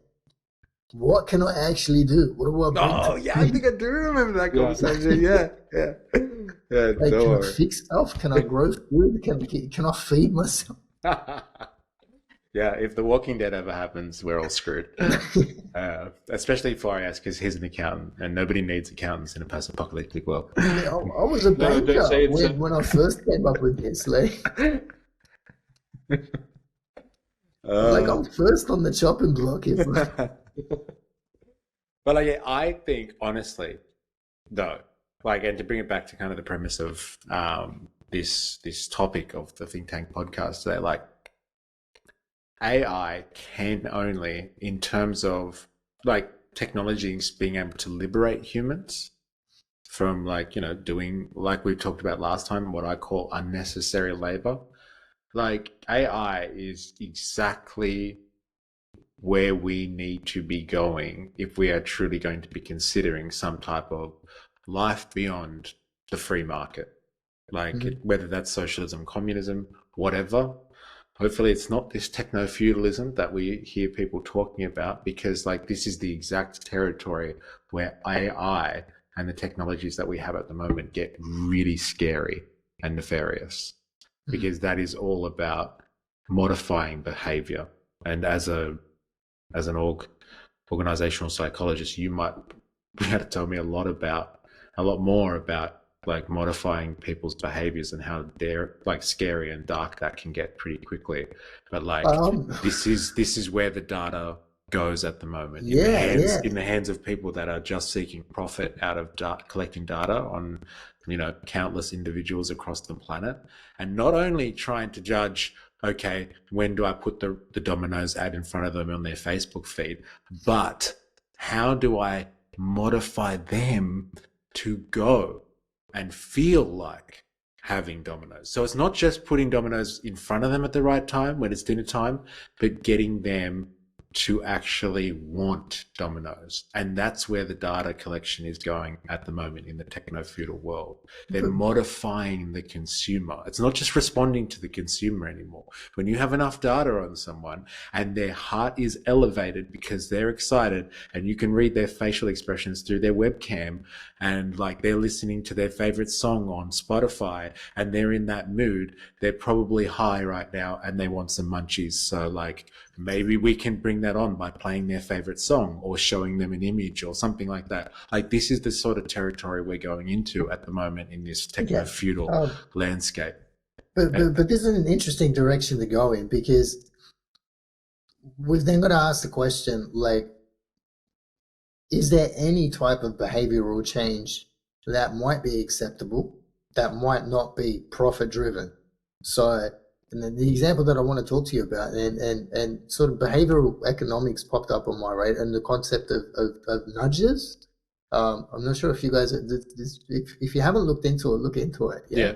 what can I actually do? What do I bring? Oh, yeah, I think I do remember that conversation. Yeah. Like, can I fix stuff? Can I grow food? Can I feed myself? Yeah, if The Walking Dead ever happens, we're all screwed. Especially for Arias, because he's an accountant, and nobody needs accountants in a post-apocalyptic world. I was a banker when I first came up with this. Like, I'm first on the chopping block. But like, I think honestly, though, like, and to bring it back to kind of the premise of this topic of the Think Tank podcast today, like, AI can only, in terms of like technology being able to liberate humans from like, doing, like we talked about last time, what I call unnecessary labor. Like, AI is exactly where we need to be going if we are truly going to be considering some type of life beyond the free market. Like, whether that's socialism, communism, whatever. Hopefully it's not this techno-feudalism that we hear people talking about, because like, this is the exact territory where AI and the technologies that we have at the moment get really scary and nefarious, because that is all about modifying behavior. And as an organizational psychologist, you might be able to tell me a lot more about like modifying people's behaviors and how they're like scary and dark that can get pretty quickly. But like, this is where the data goes at the moment, in the hands of people that are just seeking profit out of collecting data on, countless individuals across the planet, and not only trying to judge, okay, when do I put the Domino's ad in front of them on their Facebook feed, but how do I modify them to go and feel like having Domino's? So it's not just putting Domino's in front of them at the right time when it's dinner time, but getting them to actually want Domino's. And that's where the data collection is going at the moment in the techno-feudal world. They're modifying the consumer. It's not just responding to the consumer anymore. When you have enough data on someone and their heart is elevated because they're excited, and you can read their facial expressions through their webcam, and like, they're listening to their favorite song on Spotify and they're in that mood, they're probably high right now and they want some munchies. So like, maybe we can bring that on by playing their favorite song or showing them an image or something like that. Like, this is the sort of territory we're going into at the moment in this techno-feudal landscape. But this is an interesting direction to go in, because we've then got to ask the question, like, is there any type of behavioral change that might be acceptable, that might not be profit-driven? So, and then the example that I want to talk to you about, and sort of behavioral economics popped up on my radar, and the concept of nudges. I'm not sure if you guys, if you haven't looked into it, look into it. Yeah.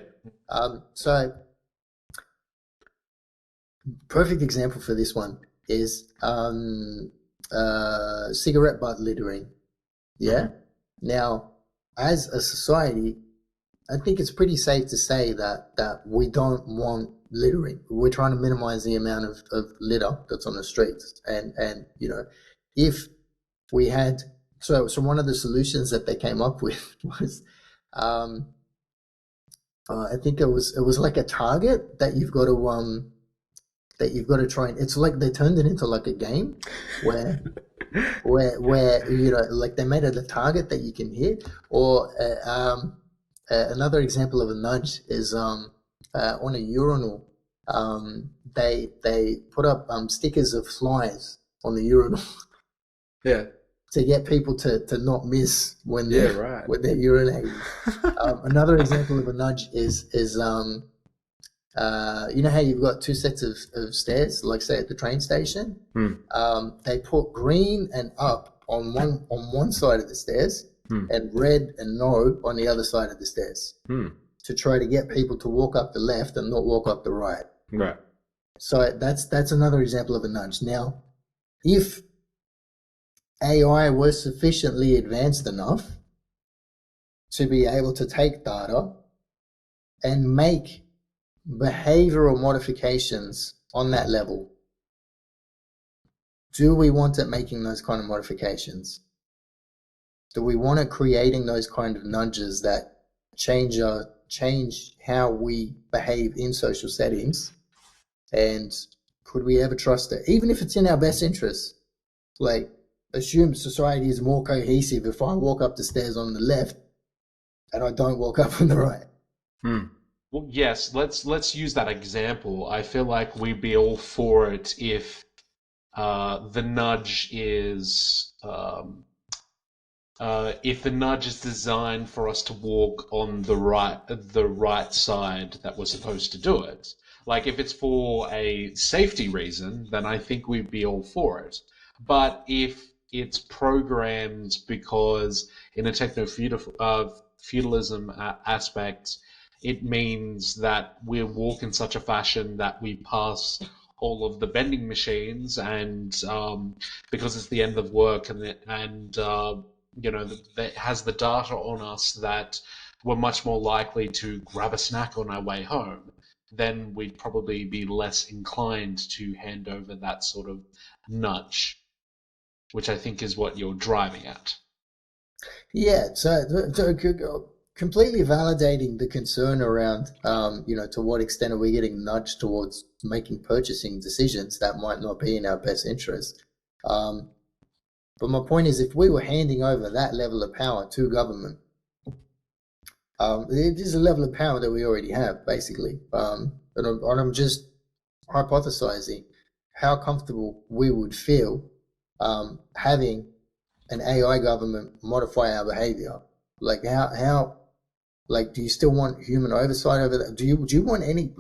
So, perfect example for this one is cigarette butt littering. Yeah. Now, as a society, I think it's pretty safe to say that we don't want littering. We're trying to minimize the amount of litter that's on the streets. And if we had, so one of the solutions that they came up with was, I think it was like a target that you've got to try and, it's like they turned it into like a game where like they made it a target that you can hit. Or another example of a nudge is on a urinal, they put up stickers of flies on the urinal. Yeah. to get people to not miss when Yeah, they're right. when they're urinating. Another example of a nudge is you know how you've got two sets of stairs, like say at the train station. They put green and up on one side of the stairs, and red and no on the other side of the stairs, to try to get people to walk up the left and not walk up the right. Right. So that's another example of a nudge. Now, if AI was sufficiently advanced enough to be able to take data and make behavioral modifications on that level, do we want it making those kind of modifications? Do we want it creating those kind of nudges that change how we behave in social settings? And could we ever trust it, even if it's in our best interest? Like, assume society is more cohesive if I walk up the stairs on the left and I don't walk up on the right. Well, yes, let's use that example. I feel like we'd be all for it if the nudge is designed for us to walk on the right side that we're supposed to do it. Like if it's for a safety reason, then I think we'd be all for it. But if it's programmed because in a feudalism aspect, it means that we walk in such a fashion that we pass all of the vending machines, and because it's the end of work, and that has the data on us that we're much more likely to grab a snack on our way home, then we'd probably be less inclined to hand over that sort of nudge, which I think is what you're driving at. Yeah, so completely validating the concern around, to what extent are we getting nudged towards making purchasing decisions that might not be in our best interest. But my point is, if we were handing over that level of power to government, it is a level of power that we already have, basically. And I'm just hypothesizing how comfortable we would feel having an AI government modify our behavior. Like how do you still want human oversight over that? Do you want any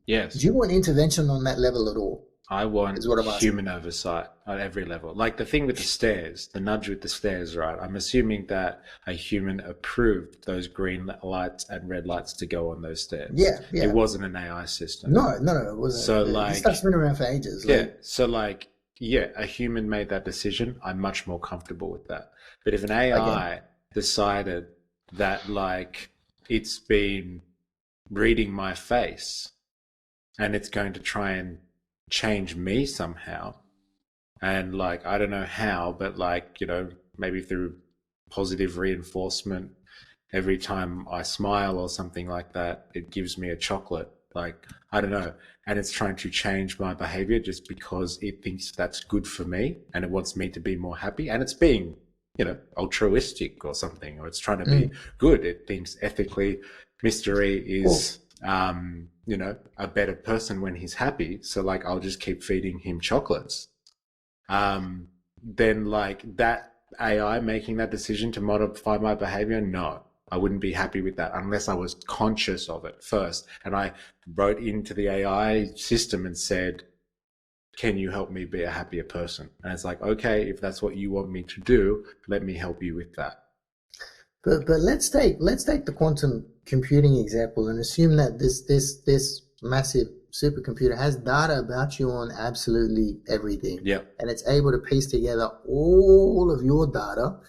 Yes. Do you want intervention on that level at all? I want Is what I'm asking. human oversight on every level. Like the thing with the stairs, the nudge with the stairs, right? I'm assuming that a human approved those green lights and red lights to go on those stairs. Yeah. It wasn't an AI system. No, it wasn't. So this stuff's been around for ages. A human made that decision. I'm much more comfortable with that. But if an AI decided that it's been reading my face and it's going to try and change me somehow, and I don't know how, but maybe through positive reinforcement, every time I smile or something like that, it gives me a chocolate. I don't know, and it's trying to change my behavior just because it thinks that's good for me and it wants me to be more happy, and it's being altruistic or something, or it's trying to be good. It thinks ethically MysterE is a better person when he's happy, so I'll just keep feeding him chocolates. Then that AI making that decision to modify my behavior, no, I wouldn't be happy with that unless I was conscious of it first, and I wrote into the AI system and said, can you help me be a happier person? And it's okay, if that's what you want me to do, let me help you with that. But let's take the quantum computing example and assume that this massive supercomputer has data about you on absolutely everything. Yeah. And it's able to piece together all of your data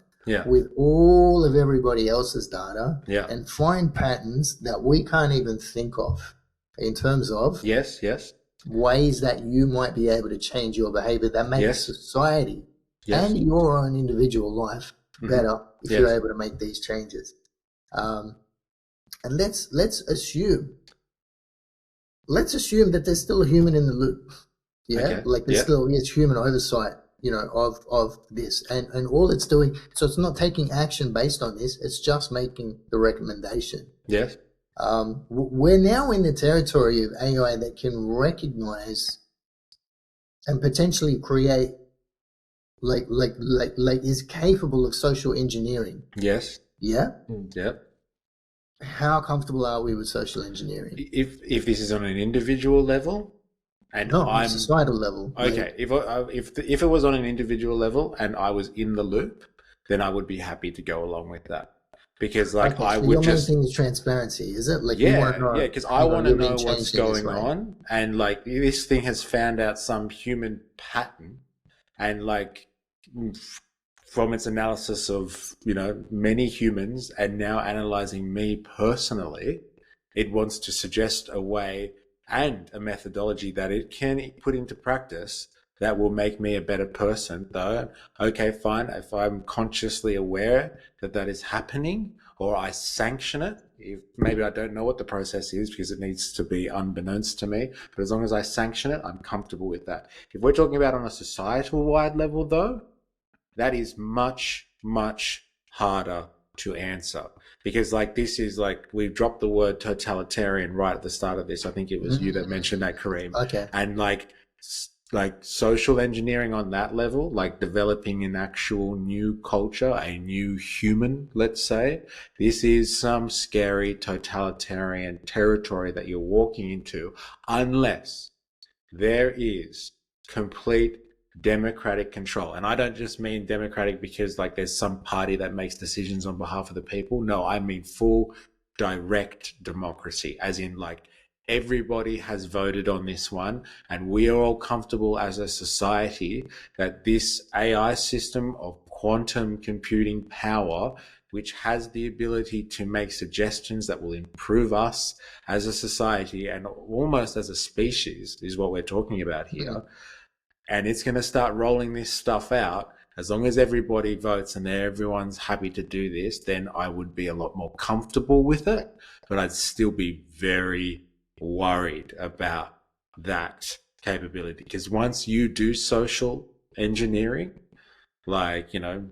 with all of everybody else's data and find patterns that we can't even think of in terms of yes ways that you might be able to change your behavior that makes society and your own individual life better if you're able to make these changes. And let's assume that there's still a human in the loop. Yeah, there's still is human oversight, of this, and all it's doing. So it's not taking action based on this. It's just making the recommendation. Yes. We're now in the territory of AI that can recognize and potentially create is capable of social engineering. Yes. Yeah. Yep. How comfortable are we with social engineering? If this is on an individual level, and No, on a I'm societal level. okay, if it was on an individual level and I was in the loop, then I would be happy to go along with that, because like Okay, I so would your main just thing is transparency, is it? Like you want to know, because I hang on, want to you're being know what's changed in this going way. on, and like this thing has found out some human pattern, and like from its analysis of many humans and now analyzing me personally, it wants to suggest a way and a methodology that it can put into practice that will make me a better person. Though, okay, fine, if I'm consciously aware that that is happening, or I sanction it, maybe I don't know what the process is because it needs to be unbeknownst to me, but as long as I sanction it, I'm comfortable with that. If we're talking about on a societal wide level though, that is much, much harder to answer, because like this is like, we've dropped the word totalitarian right at the start of this. I think it was you that mentioned that, Kareem. Okay. And like social engineering on that level, like developing an actual new culture, a new human, let's say, this is some scary totalitarian territory that you're walking into, unless there is complete democratic control. And I don't just mean democratic because like there's some party that makes decisions on behalf of the people. No, I mean full direct democracy, as in like everybody has voted on this one, and we are all comfortable as a society that this AI system of quantum computing power, which has the ability to make suggestions that will improve us as a society and almost as a species, is what we're talking about here. Mm-hmm. And it's going to start rolling this stuff out. As long as everybody votes and everyone's happy to do this, then I would be a lot more comfortable with it. But I'd still be very worried about that capability. Because once you do social engineering, like, I'm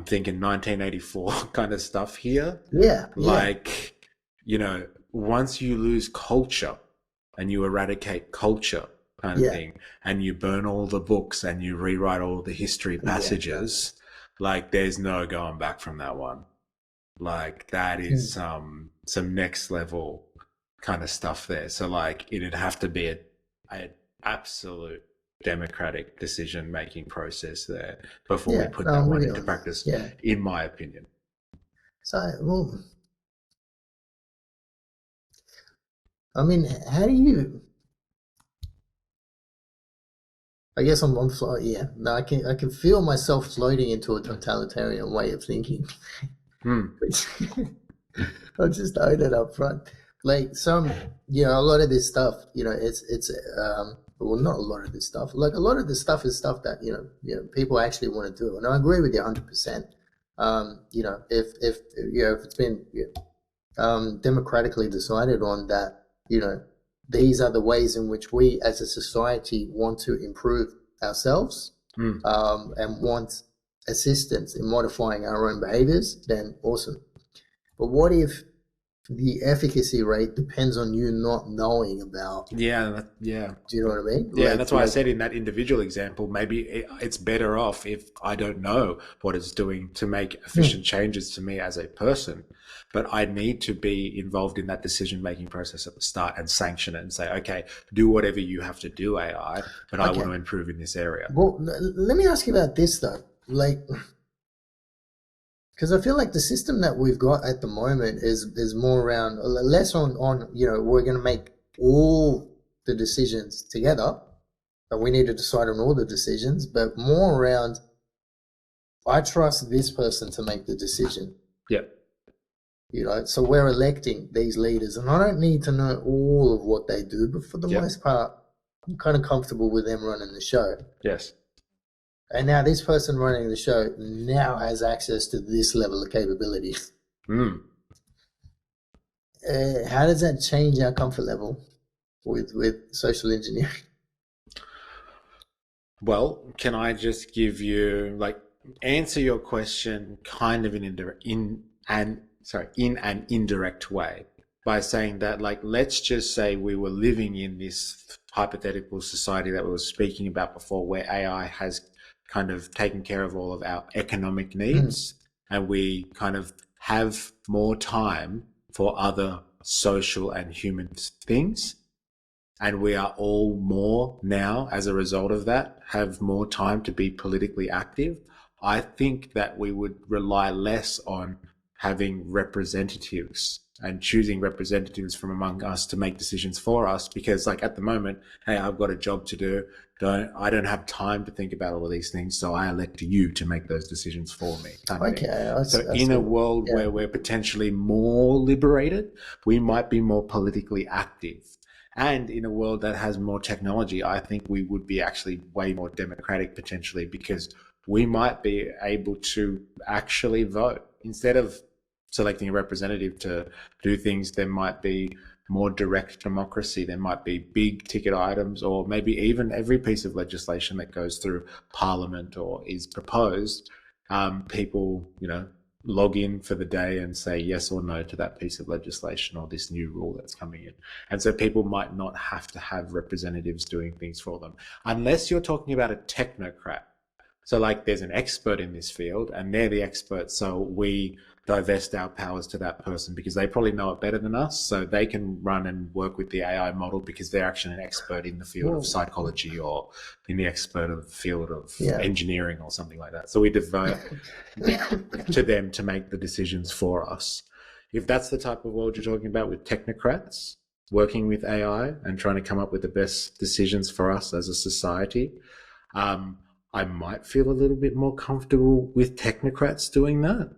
thinking 1984 kind of stuff here. Yeah. Like, once you lose culture and you eradicate culture, kind of thing, and you burn all the books and you rewrite all the history passages, like there's no going back from that one. Like that is some next level kind of stuff there. So like it'd have to be an absolute democratic decision making process there before we put that one into practice, in my opinion. So, well, I mean, how do you? I guess I'm yeah. No, I can feel myself floating into a totalitarian way of thinking. I'll just own it up front. Like a lot of this stuff, it's well, not a lot of this stuff. Like a lot of this stuff is stuff that people actually want to do, and I agree with you 100%. If it's been democratically decided on that, these are the ways in which we as a society want to improve ourselves and want assistance in modifying our own behaviors, then awesome. But what if the efficacy rate depends on you not knowing about? Yeah. Do you know what I mean? Yeah, that's why I said in that individual example, maybe it's better off if I don't know what it's doing to make efficient changes to me as a person. But I need to be involved in that decision-making process at the start and sanction it and say, okay, do whatever you have to do, AI, but I want to improve in this area. Well, let me ask you about this, though. Like, because I feel like the system that we've got at the moment is more around, less on we're going to make all the decisions together, but we need to decide on all the decisions, but more around, I trust this person to make the decision. Yep. So we're electing these leaders, and I don't need to know all of what they do, but for the most part, I'm kind of comfortable with them running the show. Yes. And now this person running the show now has access to this level of capability. How does that change our comfort level with social engineering? Well, can I just give you, answer your question kind of in an indirect way by saying that, let's just say we were living in this hypothetical society that we were speaking about before, where AI has kind of taken care of all of our economic needs, and we kind of have more time for other social and human things. And we are all more now, as a result of that, have more time to be politically active. I think that we would rely less on having representatives and choosing representatives from among us to make decisions for us, because like at the moment, hey, I've got a job to do. I don't have time to think about all of these things, so I elect you to make those decisions for me. Okay. So in a world where we're potentially more liberated, we might be more politically active. And in a world that has more technology, I think we would be actually way more democratic potentially, because we might be able to actually vote. Instead of selecting a representative to do things, there might be more direct democracy. There might be big ticket items, or maybe even every piece of legislation that goes through Parliament or is proposed, people, log in for the day and say yes or no to that piece of legislation or this new rule that's coming in. And so people might not have to have representatives doing things for them, unless you're talking about a technocrat. So like there's an expert in this field and they're the expert, so we divest our powers to that person because they probably know it better than us, so they can run and work with the AI model because they're actually an expert in the field of psychology or in the expert of the field of engineering or something like that. So we divert to them to make the decisions for us. If that's the type of world you're talking about, with technocrats working with AI and trying to come up with the best decisions for us as a society, I might feel a little bit more comfortable with technocrats doing that.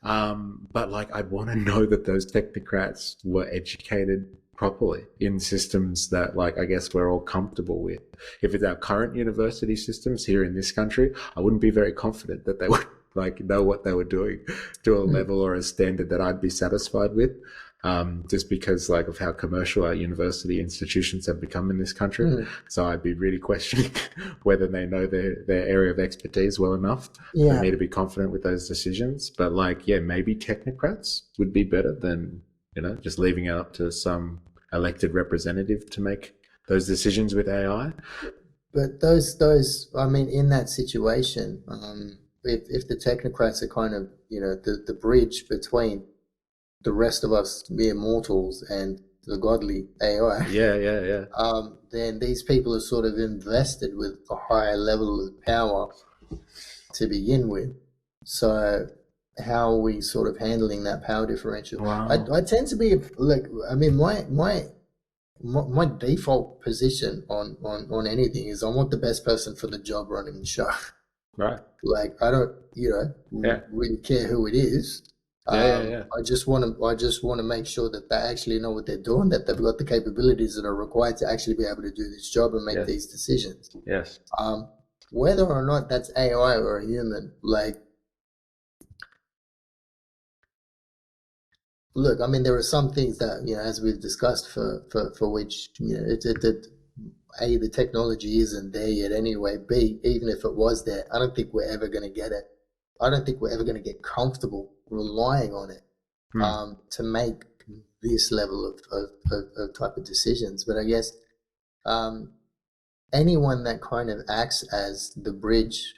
But like, I'd want to know that those technocrats were educated properly in systems that, like, I guess we're all comfortable with. If it's our current university systems here in this country, I wouldn't be very confident that they would like know what they were doing to a level or a standard that I'd be satisfied with. Just because like of how commercial our university institutions have become in this country. So I'd be really questioning whether they know their area of expertise well enough for me to be confident with those decisions. But like, maybe technocrats would be better than, just leaving it up to some elected representative to make those decisions with AI. But those, I mean, in that situation, if the technocrats are kind of, the bridge between the rest of us mere mortals and the godly AI, then these people are sort of invested with a higher level of power to begin with. So how are we sort of handling that power differential? Wow. I tend to be like, I mean, my default position on anything is I want the best person for the job running the show. Right. Like, I don't, really care who it is. I just want to make sure that they actually know what they're doing, that they've got the capabilities that are required to actually be able to do this job and make these decisions. Yes. Whether or not that's AI or a human, like, look, I mean, there are some things that, as we've discussed, for which, A, the technology isn't there yet anyway. B, even if it was there, I don't think we're ever going to get it. I don't think we're ever going to get comfortable relying on it to make this level of type of decisions. But I guess anyone that kind of acts as the bridge,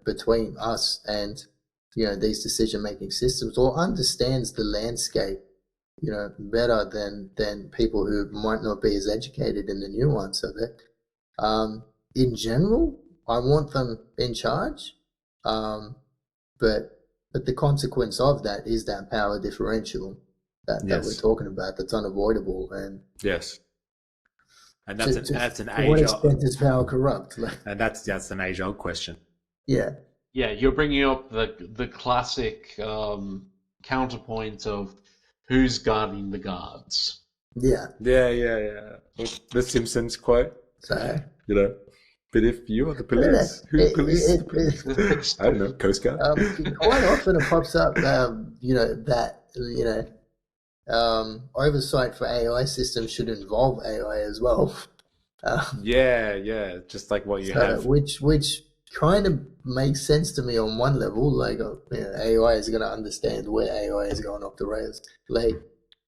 between us and, these decision-making systems, or understands the landscape, better than people who might not be as educated in the nuance of it. In general, I want them in charge. But the consequence of that is that power differential that we're talking about, that's unavoidable. And yes, and that's an age. To what extent is power corrupt? And that's an age-old question. Yeah. Yeah, you're bringing up the classic counterpoint of who's guarding the guards. Yeah. The Simpsons quote. So. But if you are the police, who polices the police? I don't know, Coast Guard. Quite often it pops up, oversight for AI systems should involve AI as well. Just like what you have. Which kind of makes sense to me on one level. Like, AI is going to understand where AI is going off the rails. Like,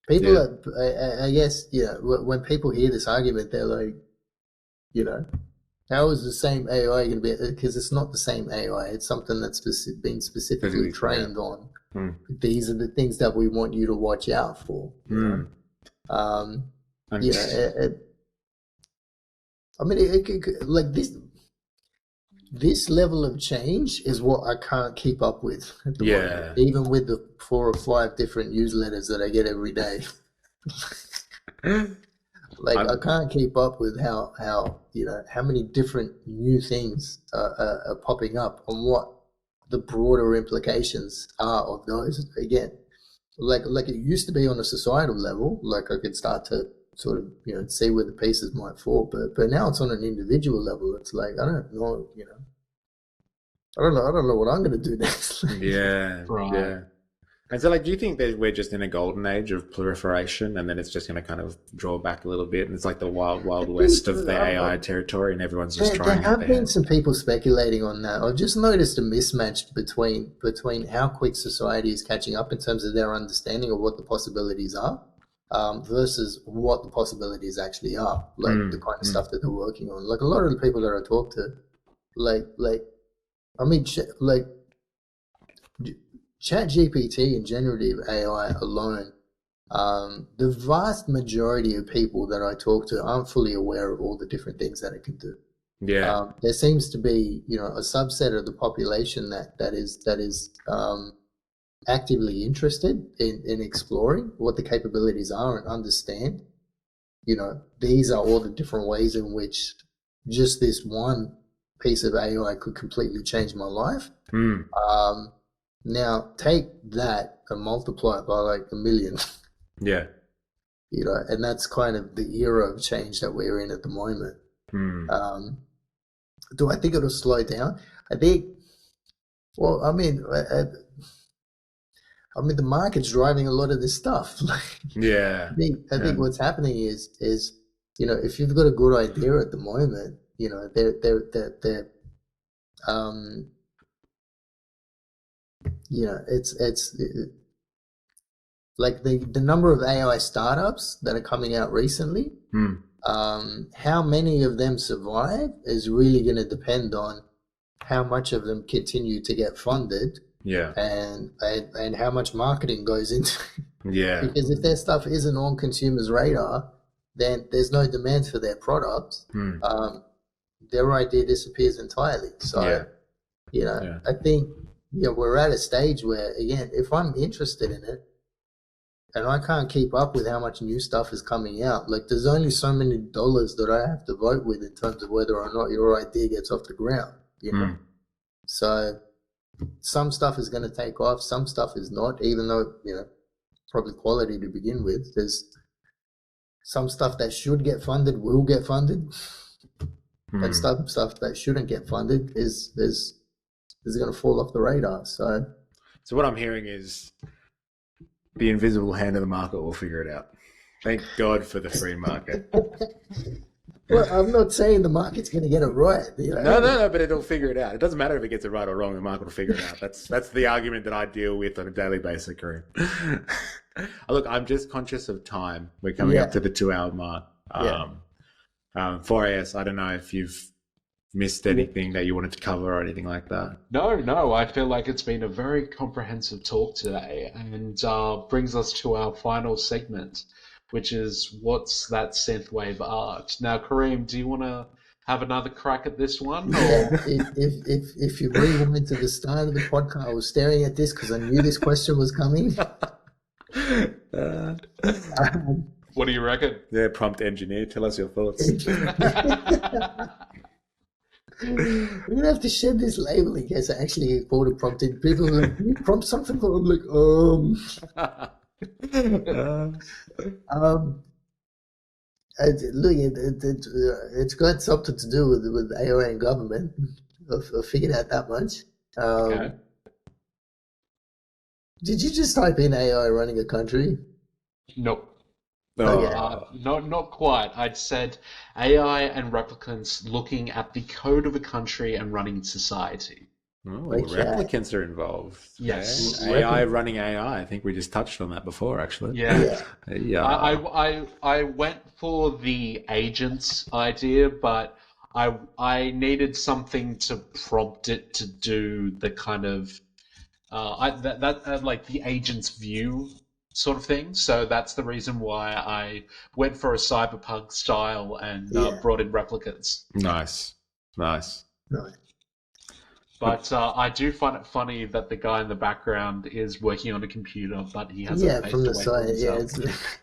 people are, I guess, when people hear this argument, they're like, How is the same AI going to be? Because it's not the same AI. It's something that's been specifically trained on. These are the things that we want you to watch out for. You know? You know, I mean, like this level of change is what I can't keep up with at the moment, even with the 4 or 5 different newsletters that I get every day. Like I can't keep up with how you know how many different new things are popping up and what the broader implications are of those. Again, like it used to be on a societal level, like I could start to sort of, you know, see where the pieces might fall, but now it's on an individual level. It's like I don't know, you know, I don't know what I'm going to do next. Yeah. And so, like, do you think that we're just in a golden age of proliferation, and then it's just going to kind of draw back a little bit, and it's like the wild west of the AI territory, and everyone's just trying? There have been some people speculating on that. I've just noticed a mismatch between how quick society is catching up in terms of their understanding of what the possibilities are, versus what the possibilities actually are, like the kind of stuff that they're working on. Like a lot of the people that I talk to, I mean, like ChatGPT and generative AI alone, the vast majority of people that I talk to aren't fully aware of all the different things that it can do. Yeah. There seems to be, you know, a subset of the population that is actively interested in exploring what the capabilities are and understand, you know, these are all the different ways in which just this one piece of AI could completely change my life. Now take that and multiply it by like 1 million. Yeah. You know, and that's kind of the era of change that we're in at the moment. Do I think it'll slow down? I think, well, I mean, the market's driving a lot of this stuff. Yeah. I think what's happening is, you know, if you've got a good idea at the moment, you know, they're you know, it's like the number of AI startups that are coming out recently, how many of them survive is really going to depend on how much of them continue to get funded, and how much marketing goes into it. Because if their stuff isn't on consumers' radar, then there's no demand for their products. Their idea disappears entirely. So, you know, I think, you know, we're at a stage where, again, if I'm interested in it and I can't keep up with how much new stuff is coming out, like there's only so many dollars that I have to vote with in terms of whether or not your idea gets off the ground, you know? So some stuff is going to take off, some stuff is not, even though, you know, probably quality to begin with. There's some stuff that should get funded will get funded, and stuff that shouldn't get funded is going to fall off the radar. So what I'm hearing is the invisible hand of the market will figure it out. Thank God for the free market. Well, I'm not saying the market's going to get it right. You know? No, but it'll figure it out. It doesn't matter if it gets it right or wrong. The market will figure it out. That's the argument that I deal with on a daily basis, Kareem. Look, I'm just conscious of time. We're coming up to the 2-hour mark. 4AS, I don't know if you've missed anything that you wanted to cover or anything like that. No, I feel like it's been a very comprehensive talk today, and brings us to our final segment, which is what's that synthwave art. Now, Kareem, do you want to have another crack at this one? Or? If you rewind to the start of the podcast, I was staring at this because I knew this question was coming. What do you reckon? Yeah, prompt engineer, tell us your thoughts. We're gonna have to shed this label in case I actually get called a prompted. People are like, "Can you prompt something?" I'm like, look, it's got something to do with AI and government. I figured out that much. Okay. Did you just type in AI running a country? Nope. Okay. Not quite. I'd said AI and replicants looking at the code of a country and running society. Oh, replicants are involved. Yes. Okay. AI running AI. I think we just touched on that before, actually. Yeah. I went for the agents idea, but I needed something to prompt it to do the kind of like the agent's view sort of thing. So that's the reason why I went for a cyberpunk style and Yeah. brought in replicas. Nice. Right. But I do find it funny that the guy in the background is working on a computer, but he has a Yeah, face from to the wait for side. Yeah, himself.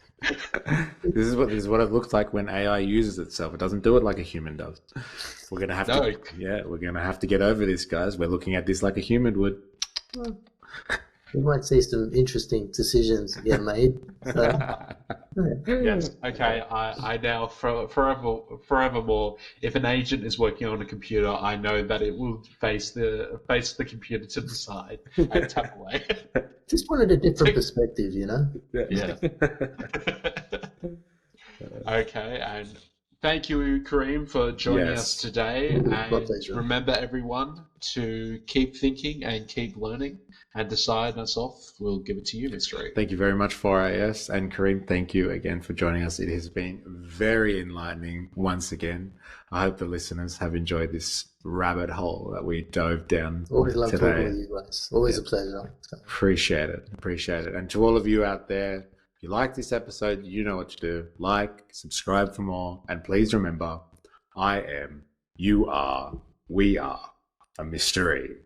This is what it looks like when AI uses itself. It doesn't do it like a human does. We're gonna have No. we're gonna have to get over this, guys. We're looking at this like a human would. we might see some interesting decisions get made. So, Yes. Okay. I now forevermore, if an agent is working on a computer, I know that it will face the computer to the side and tap away. just wanted a different perspective, you know. Yeah. Okay, and thank you, Kareem, for joining us today. My And pleasure. remember, everyone, to keep thinking and keep learning. And to sign us off, we'll give it to you, MysterE. Thank you very much, 4AS. And Kareem, thank you again for joining us. It has been very enlightening once again. I hope the listeners have enjoyed this rabbit hole that we dove down Always love today. talking with you guys. Always a pleasure. So, Appreciate it. And to all of you out there, if you like this episode, you know what to do. Like, subscribe for more. And please remember, I am, you are, we are a MysterE.